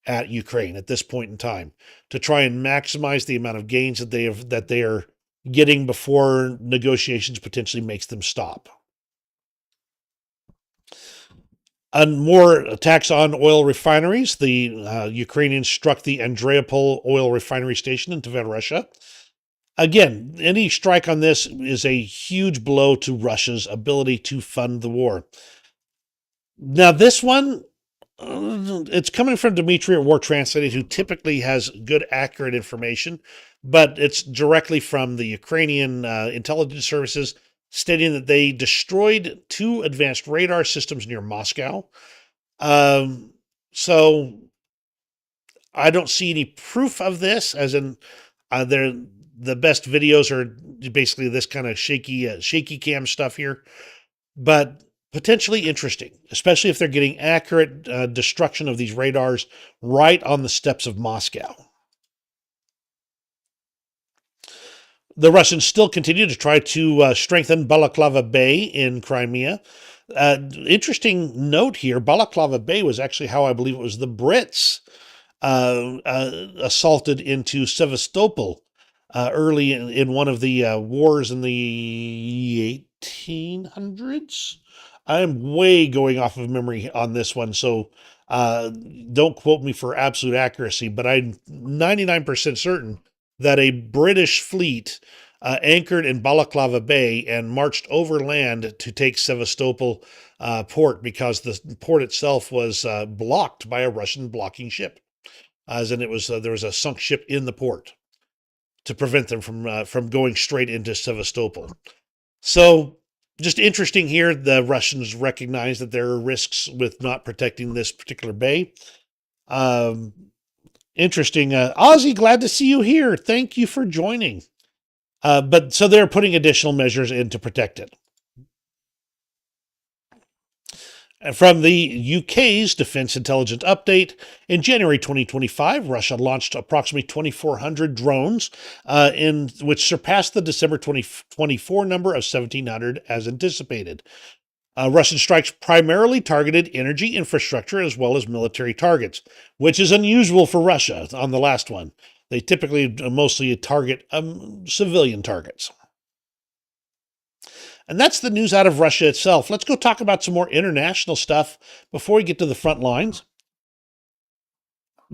at Ukraine at this point in time to try and maximize the amount of gains that they are getting before negotiations potentially makes them stop. And more attacks on oil refineries. The Ukrainians struck the Andreapol oil refinery station in Tver, Again, any strike on this is a huge blow to Russia's ability to fund the war. Now, this one, it's coming from Dmitry at War Translated, who typically has good, accurate information, but it's directly from the Ukrainian intelligence services stating that they destroyed 2 advanced radar systems near Moscow. So I don't see any proof of this, as in the best videos are basically this kind of shaky cam stuff here, but potentially interesting, especially if they're getting accurate destruction of these radars right on the steps of Moscow. The Russians still continue to try to strengthen Balaclava Bay in Crimea. Interesting note here, Balaclava Bay was actually how I believe it was the Brits assaulted into Sevastopol early in one of the wars in the 1800s. I'm way going off of memory on this one, so don't quote me for absolute accuracy, but I'm 99% certain that a British fleet anchored in Balaclava Bay and marched overland to take Sevastopol port because the port itself was blocked by a Russian blocking ship, as in there was a sunk ship in the port to prevent them from going straight into Sevastopol. So just interesting here, the Russians recognize that there are risks with not protecting this particular bay. Interesting. Ozzy, glad to see you here. Thank you for joining. But so they're putting additional measures in to protect it. From the UK's Defense Intelligence Update, in January 2025, Russia launched approximately 2,400 drones, which surpassed the December 2024 number of 1,700 as anticipated. Russian strikes primarily targeted energy infrastructure as well as military targets, which is unusual for Russia on the last one. They typically mostly target civilian targets. And that's the news out of Russia itself. Let's go talk about some more international stuff before we get to the front lines.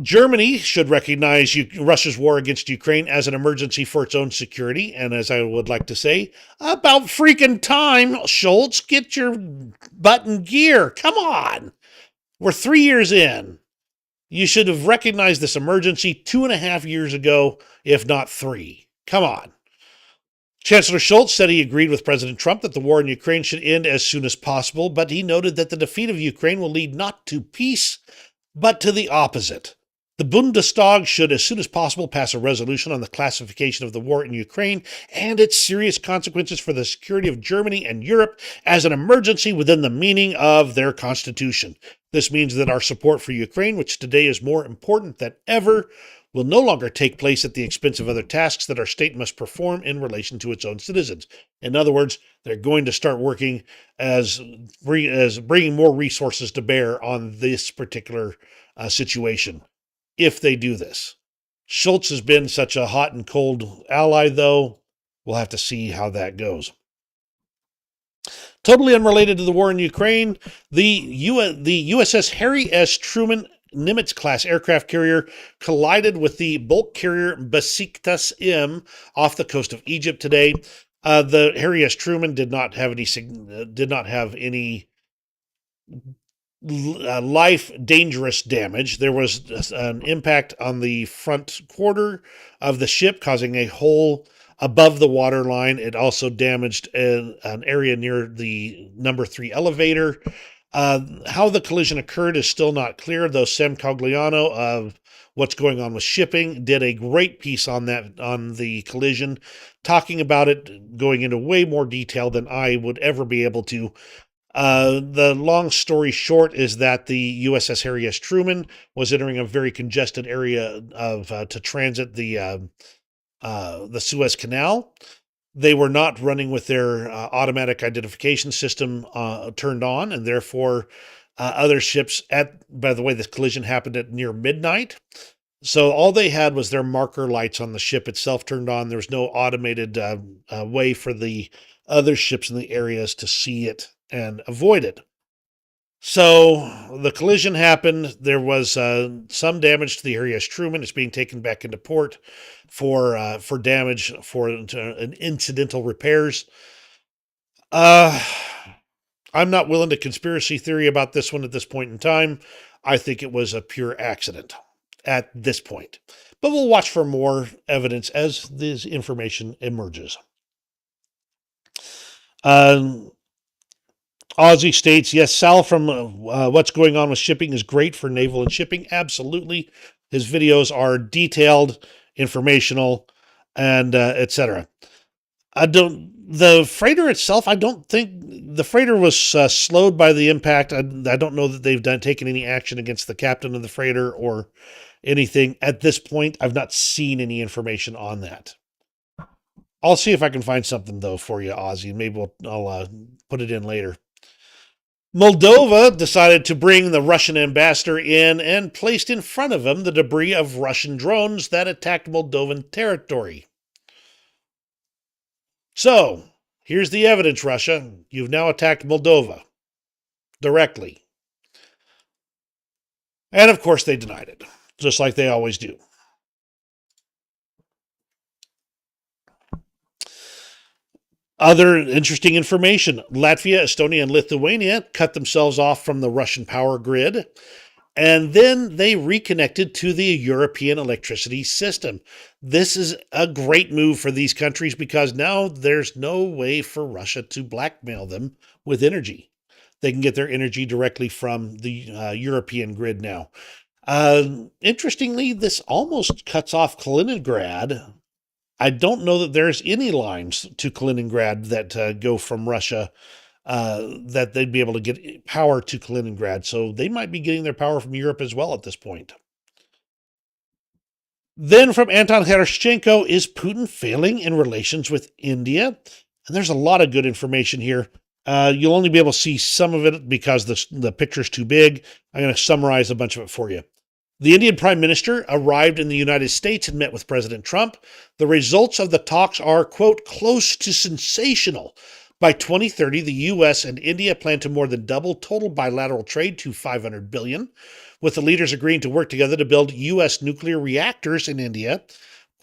Germany should recognize Russia's war against Ukraine as an emergency for its own security. And as I would like to say, about freaking time, Schultz, get your butt in gear. Come on. We're 3 years in. You should have recognized this emergency 2.5 years ago, if not 3. Come on. Chancellor Schultz said he agreed with President Trump that the war in Ukraine should end as soon as possible, but he noted that the defeat of Ukraine will lead not to peace, but to the opposite. The Bundestag should, as soon as possible, pass a resolution on the classification of the war in Ukraine and its serious consequences for the security of Germany and Europe as an emergency within the meaning of their constitution. This means that our support for Ukraine, which today is more important than ever, will no longer take place at the expense of other tasks that our state must perform in relation to its own citizens. In other words, they're going to start working as bringing more resources to bear on this particular situation, if they do this. Schultz has been such a hot and cold ally, though. We'll have to see how that goes. Totally unrelated to the war in Ukraine, the USS Harry S. Truman Nimitz-class aircraft carrier collided with the bulk carrier Besiktas M off the coast of Egypt today. The Harry S. Truman did not have any life dangerous damage. There was an impact on the front quarter of the ship, causing a hole above the waterline. It also damaged an area near the number 3 elevator. How the collision occurred is still not clear, though Sam Cogliano of what's going on with shipping. Did a great piece on that, on the collision, talking about it, going into way more detail than I would ever be able to. The long story short is that the USS Harry S. Truman was entering a very congested area of to transit the Suez Canal. They were not running with their automatic identification system turned on, and therefore other ships by the way, this collision happened at near midnight. So all they had was their marker lights on the ship itself turned on. There was no automated way for the other ships in the areas to see it and avoid it. So the collision happened. There was some damage to the Harry S. Truman. It's being taken back into port for damage for an incidental repairs. I'm not willing to conspiracy theory about this one at this point in time. I think it was a pure accident at this point. But we'll watch for more evidence as this information emerges. Aussie states, yes, Sal from What's Going On with Shipping is great for naval and shipping. Absolutely. His videos are detailed, informational, and etc. The freighter itself, I don't think the freighter was slowed by the impact. I don't know that they've taken any action against the captain of the freighter or anything at this point. I've not seen any information on that. I'll see if I can find something though for you, Ozzy. Maybe I'll put it in later. Moldova decided to bring the Russian ambassador in and placed in front of him the debris of Russian drones that attacked Moldovan territory. So, here's the evidence, Russia. You've now attacked Moldova directly. And of course, they denied it, just like they always do. Other interesting information. Latvia, Estonia, and Lithuania cut themselves off from the Russian power grid, and then they reconnected to the European electricity system. This is a great move for these countries because now there's no way for Russia to blackmail them with energy. They can get their energy directly from the European grid now. Interestingly, this almost cuts off Kaliningrad. I don't know that there's any lines to Kaliningrad that go from Russia that they'd be able to get power to Kaliningrad. So they might be getting their power from Europe as well at this point. Then from Anton Herashchenko, is Putin failing in relations with India? And there's a lot of good information here. You'll only be able to see some of it because the picture's too big. I'm going to summarize a bunch of it for you. The Indian Prime Minister arrived in the United States and met with President Trump. The results of the talks are, quote, close to sensational. By 2030, the U.S. and India plan to more than double total bilateral trade to $500 billion, with the leaders agreeing to work together to build U.S. nuclear reactors in India,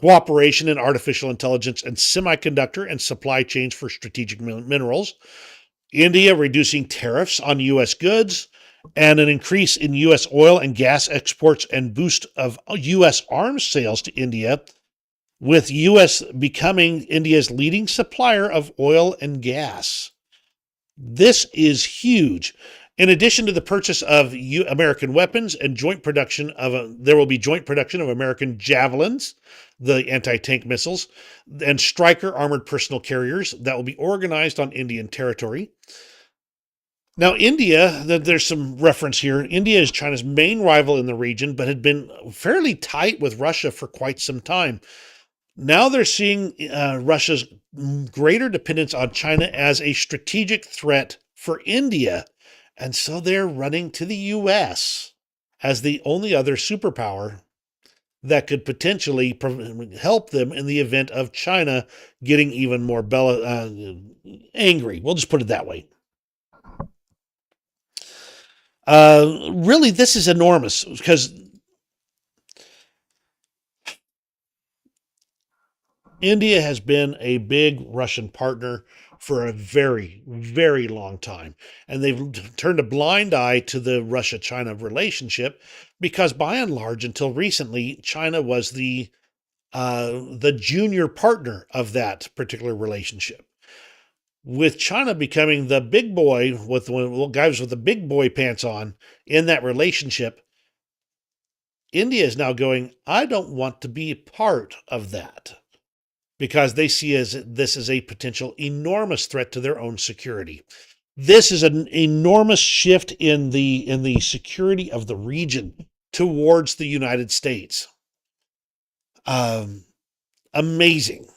cooperation in artificial intelligence and semiconductor and supply chains for strategic minerals, India reducing tariffs on U.S. goods, and an increase in U.S. oil and gas exports and boost of U.S. arms sales to India, with U.S. becoming India's leading supplier of oil and gas. This is huge. In addition to the purchase of American weapons and joint production there will be joint production of American Javelins, the anti-tank missiles, and Stryker armored personal carriers that will be organized on Indian territory. Now, India, there's some reference here. India is China's main rival in the region, but had been fairly tight with Russia for quite some time. Now they're seeing Russia's greater dependence on China as a strategic threat for India. And so they're running to the U.S. as the only other superpower that could potentially help them in the event of China getting even more angry. We'll just put it that way. Really, this is enormous because India has been a big Russian partner for a very, very long time. And they've turned a blind eye to the Russia-China relationship because by and large, until recently, China was the junior partner of that particular relationship. With China becoming the big boy, with the guys with the big boy pants on in that relationship, India is now going, I don't want to be part of that because they see this as a potential enormous threat to their own security. This is an enormous shift in the security of the region towards the United States. Um, Amazing.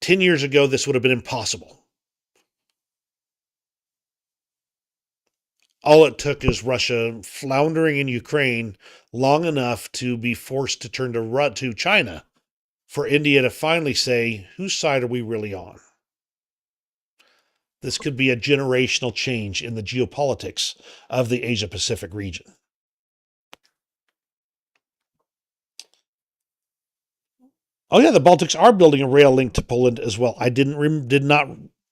10 years ago, this would have been impossible. All it took is Russia floundering in Ukraine long enough to be forced to turn to China for India to finally say, whose side are we really on? This could be a generational change in the geopolitics of the Asia Pacific region. Oh yeah, the Baltics are building a rail link to Poland as well. I did not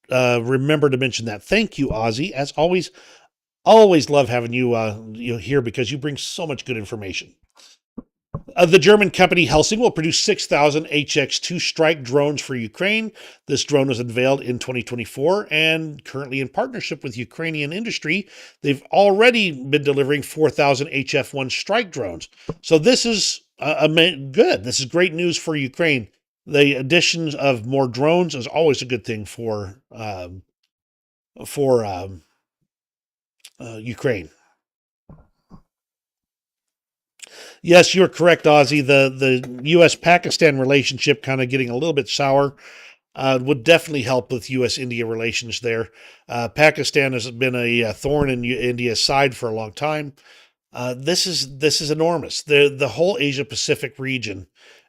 remember to mention that. Thank you, Ozzy. As always, always love having you here because you bring so much good information. The German company Helsing will produce 6,000 HX-2 strike drones for Ukraine. This drone was unveiled in 2024 and currently in partnership with Ukrainian industry. They've already been delivering 4,000 HF-1 strike drones. So this is good. This is great news for Ukraine. The addition of more drones is always a good thing for Ukraine. Yes, you're correct, Ozzy. The U.S.-Pakistan relationship kind of getting a little bit sour would definitely help with U.S.-India relations there. Pakistan has been a thorn in India's side for a long time. This is enormous. The whole Asia-Pacific region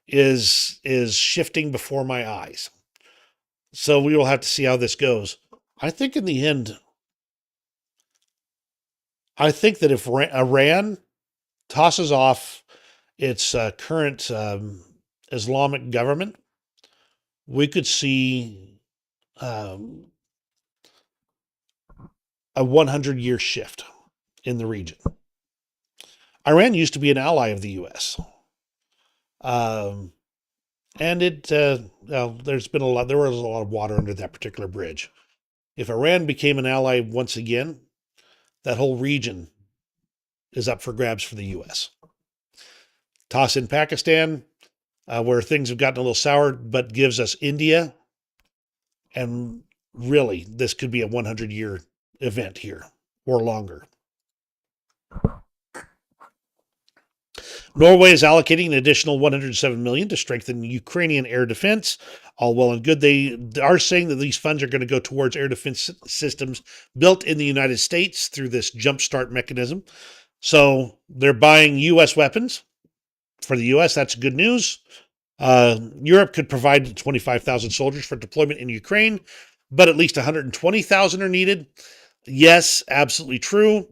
is shifting before my eyes. So we will have to see how this goes. I think in the end, I think that if Iran tosses off its current Islamic government, we could see a 100-year shift in the region. Iran used to be an ally of the U.S. And there's been there was a lot of water under that particular bridge. If Iran became an ally once again, that whole region is up for grabs for the U.S. Toss in Pakistan, where things have gotten a little sour, but gives us India. And really, this could be a 100-year event here or longer. Norway is allocating an additional $107 million to strengthen Ukrainian air defense. All well and good. They are saying that these funds are going to go towards air defense systems built in the United States through this jumpstart mechanism. So they're buying U.S. weapons for the U.S. That's good news. Europe could provide 25,000 soldiers for deployment in Ukraine, but at least 120,000 are needed. Yes, absolutely true.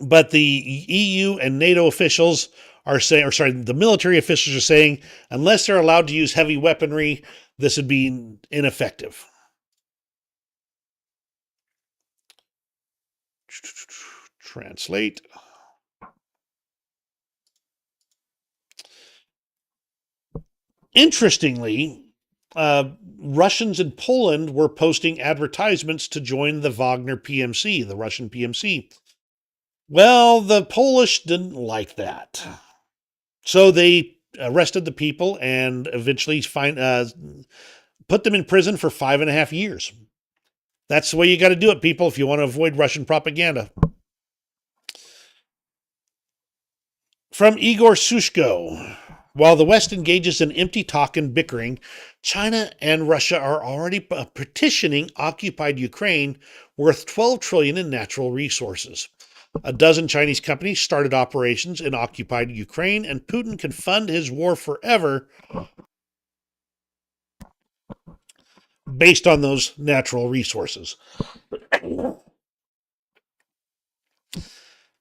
But the EU and NATO officials are saying, or sorry, the military officials are saying, unless they're allowed to use heavy weaponry, this would be ineffective. Translate. Interestingly, Russians in Poland were posting advertisements to join the Wagner PMC, the Russian PMC. Well, the Polish didn't like that. So they arrested the people and eventually put them in prison for 5.5 years. That's the way you got to do it, people, if you want to avoid Russian propaganda. From Igor Sushko. While the West engages in empty talk and bickering, China and Russia are already petitioning occupied Ukraine worth $12 trillion in natural resources. A dozen Chinese companies started operations in occupied Ukraine, and Putin can fund his war forever based on those natural resources.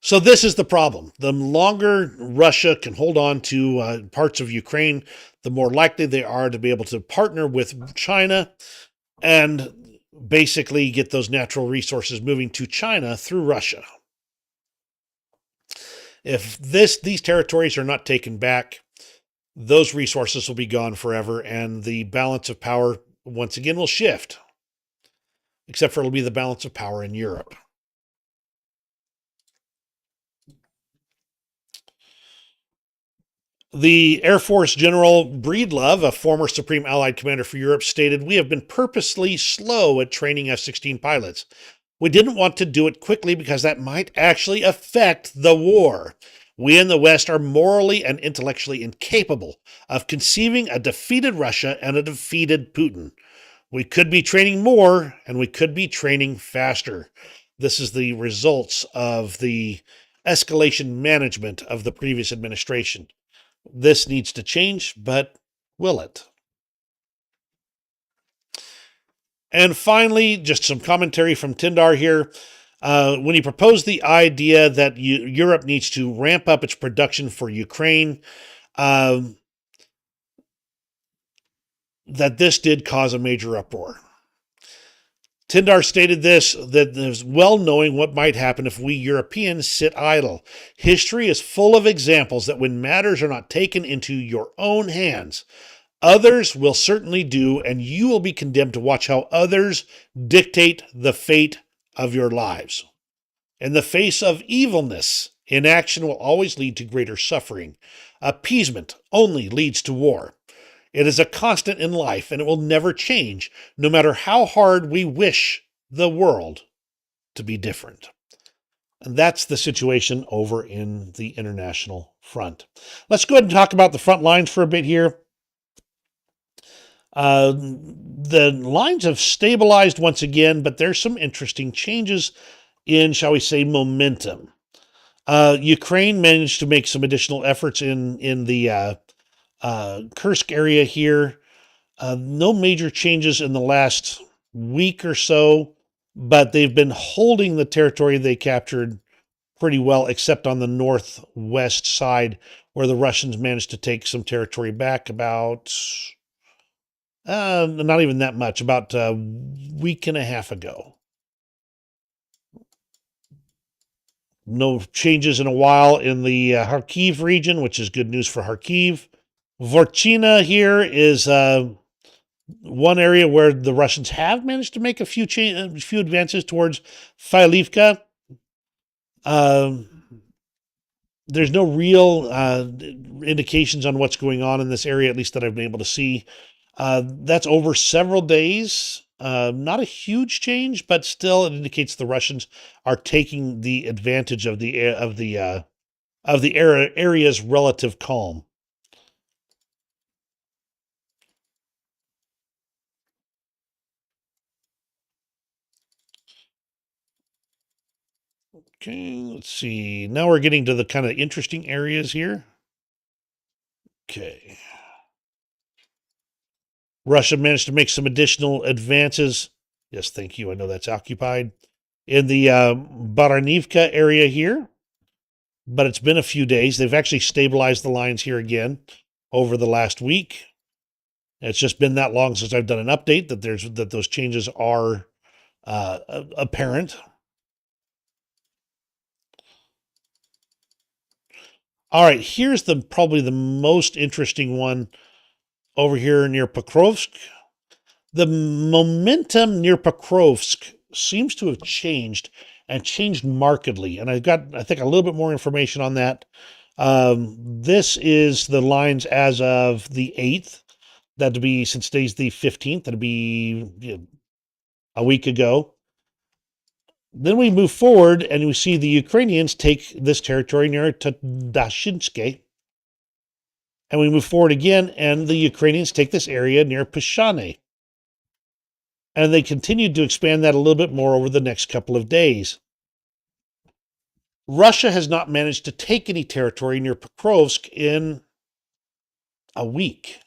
So this is the problem. The longer Russia can hold on to parts of Ukraine, the more likely they are to be able to partner with China and basically get those natural resources moving to China through Russia. If these territories are not taken back, those resources will be gone forever, and the balance of power once again will shift. Except for it'll be the balance of power in Europe. The Air Force General Breedlove, a former Supreme Allied Commander for Europe, stated, "We have been purposely slow at training F-16 pilots. We didn't want to do it quickly because that might actually affect the war. We in the West are morally and intellectually incapable of conceiving a defeated Russia and a defeated Putin. We could be training more and we could be training faster." This is the results of the escalation management of the previous administration. This needs to change, but will it? And finally, just some commentary from Tindar here. When he proposed the idea that Europe needs to ramp up its production for Ukraine, that this did cause a major uproar. Tindar stated this, that there's well knowing what might happen if we Europeans sit idle. History is full of examples that when matters are not taken into your own hands, others will certainly do, and you will be condemned to watch how others dictate the fate of your lives. In the face of evilness, inaction will always lead to greater suffering. Appeasement only leads to war. It is a constant in life, and it will never change, no matter how hard we wish the world to be different. And that's the situation over in the international front. Let's go ahead and talk about the front lines for a bit here. The lines have stabilized once again, but there's some interesting changes in, shall we say, momentum. Ukraine managed to make some additional efforts in the Kursk area here. No major changes in the last week or so, but they've been holding the territory they captured pretty well, except on the northwest side, where the Russians managed to take some territory back about, not even that much, about a week and a half ago. No changes in a while in the Kharkiv region, which is good news for Kharkiv. Vorchina here is one area where the Russians have managed to make a few advances towards Filivka. There's no real indications on what's going on in this area, at least that I've been able to see. That's over several days. Not a huge change, but still it indicates the Russians are taking the advantage of the area's relative calm. Okay, let's see. Now we're getting to the kind of interesting areas here. Okay. Russia managed to make some additional advances. Yes, thank you. I know that's occupied. In the Baranivka area here. But it's been a few days. They've actually stabilized the lines here again over the last week. It's just been that long since I've done an update that those changes are apparent. All right, here's probably the most interesting one over here near Pokrovsk. The momentum near Pokrovsk seems to have changed and changed markedly. And I've got, I think, a little bit more information on that. This is the lines as of the 8th. That'd be, since today's the 15th, that'd be a week ago. Then we move forward and we see the Ukrainians take this territory near Dashinsky. And we move forward again, and the Ukrainians take this area near Pishane. And they continued to expand that a little bit more over the next couple of days. Russia has not managed to take any territory near Pokrovsk in a week.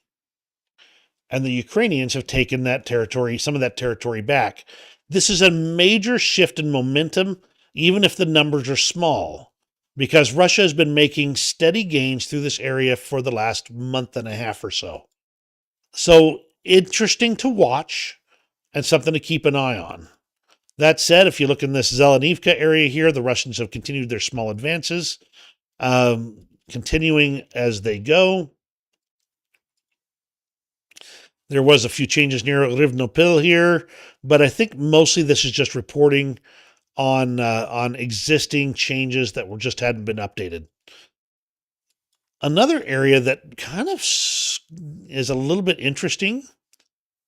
And the Ukrainians have taken that territory, some of that territory back. This is a major shift in momentum, even if the numbers are small, because Russia has been making steady gains through this area for the last month and a half or so. So interesting to watch and something to keep an eye on. That said, if you look in this Zelenivka area here, the Russians have continued their small advances, continuing as they go. There was a few changes near Rivnopil here, but I think mostly this is just reporting on existing changes that just hadn't been updated. Another area that kind of is a little bit interesting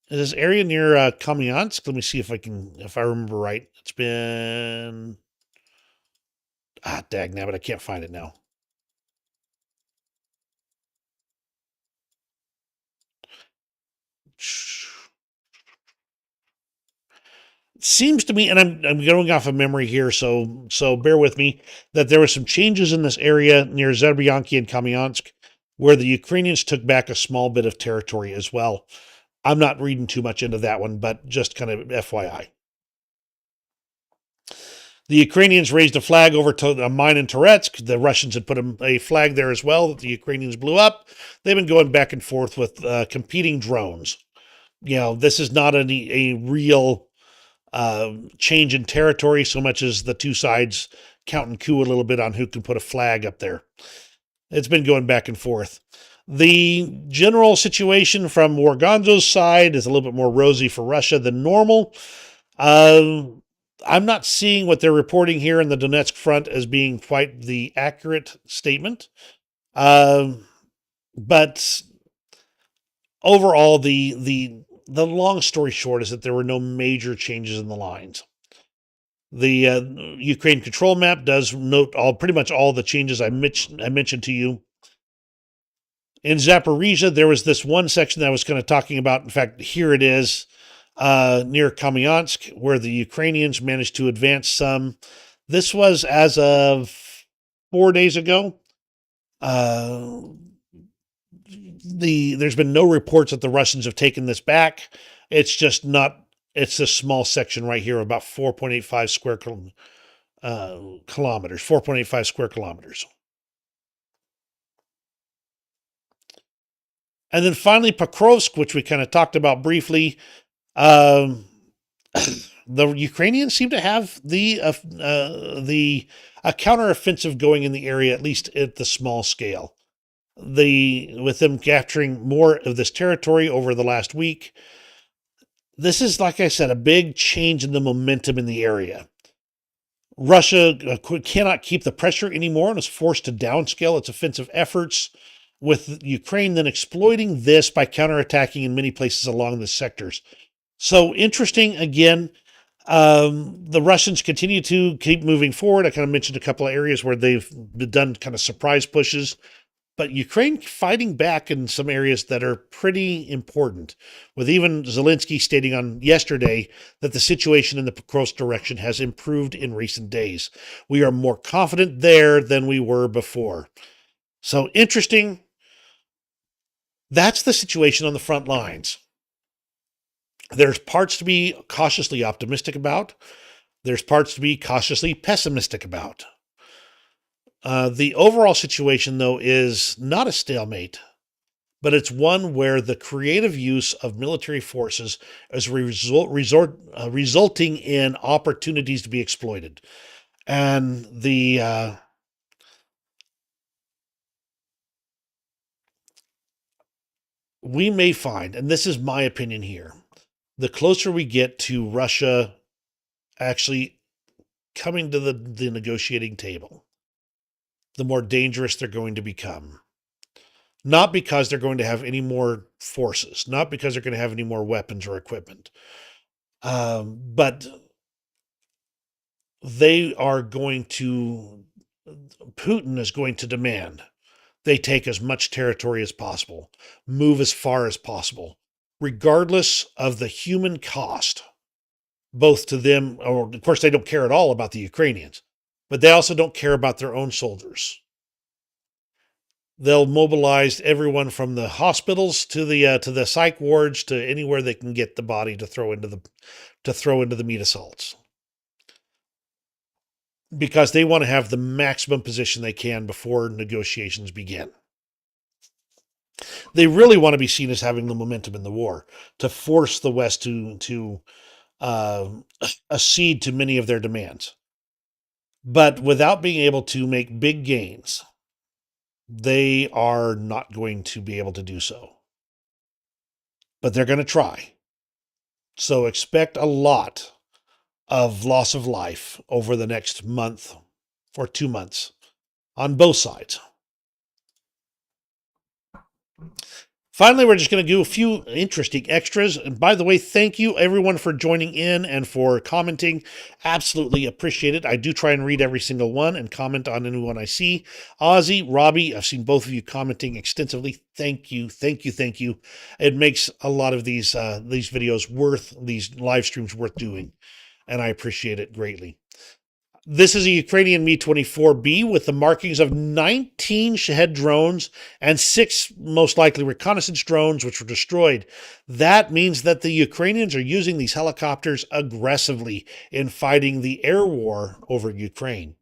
is this area near Kamyansk. Let me see if I remember right. It's been dag nabbit, I can't find it now. Seems to me, and I'm going off of memory here, so bear with me, that there were some changes in this area near Zerbyanki and Kamyansk, where the Ukrainians took back a small bit of territory as well. I'm not reading too much into that one, but just kind of FYI. The Ukrainians raised a flag over to a mine in Toretsk. The Russians had put a flag there as well that the Ukrainians blew up. They've been going back and forth with competing drones. This is not a real change in territory so much as the two sides count and coup a little bit on who can put a flag up there. It's been going back and forth. The general situation from Morganzo's side is a little bit more rosy for Russia than normal. I'm not seeing what they're reporting here in the Donetsk front as being quite the accurate statement. But overall, the long story short is that there were no major changes in the lines. The Ukraine control map does note pretty much all the changes I mentioned to you. In Zaporizhia, there was this one section that I was kind of talking about. In fact, here it is, near Kamyansk, where the Ukrainians managed to advance some. This was as of 4 days ago. There's been no reports that the Russians have taken this back. It's just not. It's a small section right here, about 4.85 square kilometers. 4.85 square kilometers. And then finally, Pokrovsk, which we kind of talked about briefly. The Ukrainians seem to have the counteroffensive going in the area, at least at the small scale. With them capturing more of this territory over the last week. This is, like I said, a big change in the momentum in the area. Russia cannot keep the pressure anymore and is forced to downscale its offensive efforts, with Ukraine then exploiting this by counterattacking in many places along the sectors. So interesting, again, the Russians continue to keep moving forward. I kind of mentioned a couple of areas where they've done kind of surprise pushes. But Ukraine fighting back in some areas that are pretty important, with even Zelensky stating on yesterday that the situation in the Pokrovsk direction has improved in recent days. We are more confident there than we were before. So interesting. That's the situation on the front lines. There's parts to be cautiously optimistic about. There's parts to be cautiously pessimistic about. The overall situation, though, is not a stalemate, but it's one where the creative use of military forces is resulting in opportunities to be exploited. And we may find, and this is my opinion here, the closer we get to Russia actually coming to the negotiating table, the more dangerous they're going to become. Not because they're going to have any more forces, not because they're going to have any more weapons or equipment, but Putin is going to demand they take as much territory as possible, move as far as possible, regardless of the human cost, both to them, or of course they don't care at all about the Ukrainians, but they also don't care about their own soldiers. They'll mobilize everyone from the hospitals to the psych wards to anywhere they can get the body to throw into the meat assaults, because they want to have the maximum position they can before negotiations begin. They really want to be seen as having the momentum in the war to force the West to accede to many of their demands. But without being able to make big gains, they are not going to be able to do so. But they're going to try. So expect a lot of loss of life over the next month or 2 months on both sides. Finally, we're just going to do a few interesting extras. And by the way, thank you everyone for joining in and for commenting. Absolutely appreciate it. I do try and read every single one and comment on anyone I see. Ozzy, Robbie, I've seen both of you commenting extensively. Thank you, thank you, thank you. It makes a lot of these videos these live streams worth doing, and I appreciate it greatly. This is a Ukrainian Mi-24B with the markings of 19 Shahed drones and 6 most likely reconnaissance drones, which were destroyed. That means that the Ukrainians are using these helicopters aggressively in fighting the air war over Ukraine.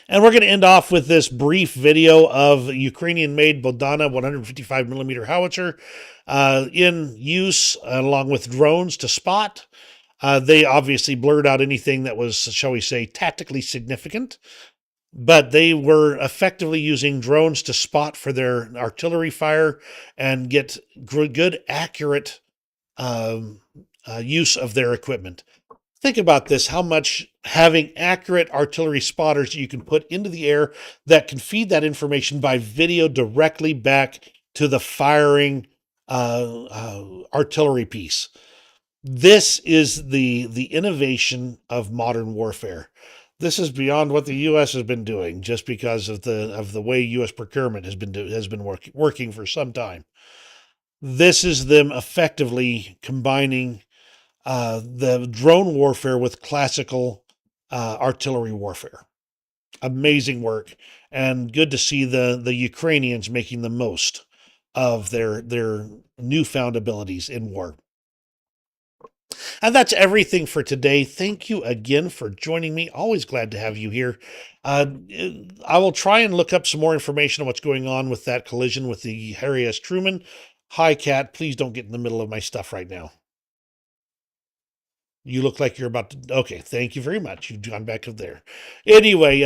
And we're going to end off with this brief video of Ukrainian-made Bodana 155mm howitzer in use along with drones to spot. They obviously blurred out anything that was, shall we say, tactically significant, but they were effectively using drones to spot for their artillery fire and get good, accurate use of their equipment. Think about this, how much having accurate artillery spotters that you can put into the air that can feed that information by video directly back to the firing artillery piece. This is the innovation of modern warfare. This is beyond what the U.S. has been doing, just because of the way U.S. procurement has been working for some time. This is them effectively combining the drone warfare with classical artillery warfare. Amazing work, and good to see the Ukrainians making the most of their newfound abilities in war. And that's everything for today. Thank you again for joining me. Always glad to have you here. I will try and look up some more information on what's going on with that collision with the Harry S. Truman. Hi, Cat. Please don't get in the middle of my stuff right now. You look like you're about to... Okay, thank you very much. You've gone back up there. Anyway,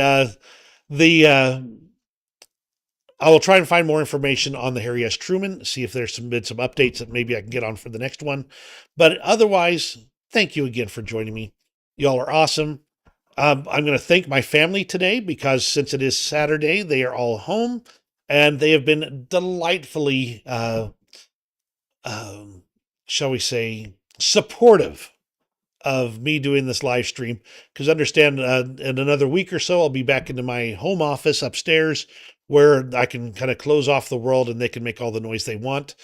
I will try and find more information on the Harry S. Truman, see if there's some updates that maybe I can get on for the next one. But otherwise, thank you again for joining me. Y'all are awesome. I'm going to thank my family today because since it is Saturday, they are all home and they have been delightfully, shall we say, supportive of me doing this live stream. Because understand, in another week or so, I'll be back into my home office upstairs where I can kind of close off the world and they can make all the noise they want.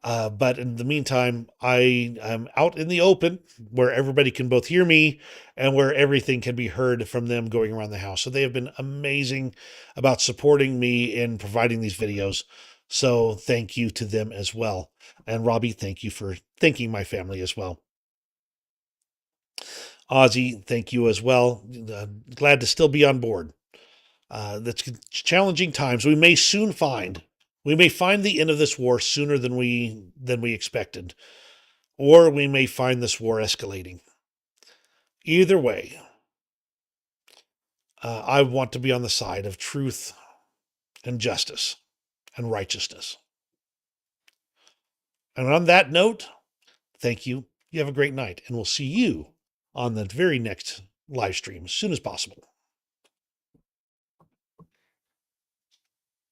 But in the meantime, I am out in the open where everybody can both hear me and where everything can be heard from them going around the house. So they have been amazing about supporting me in providing these videos. So thank you to them as well. And Robbie, thank you for thanking my family as well. Ozzy, thank you as well. Glad to still be on board. That's challenging times. We may find the end of this war sooner than we expected, or we may find this war escalating. Either way, I want to be on the side of truth and justice and righteousness. And on that note, thank you. You have a great night, and we'll see you on the very next live stream as soon as possible.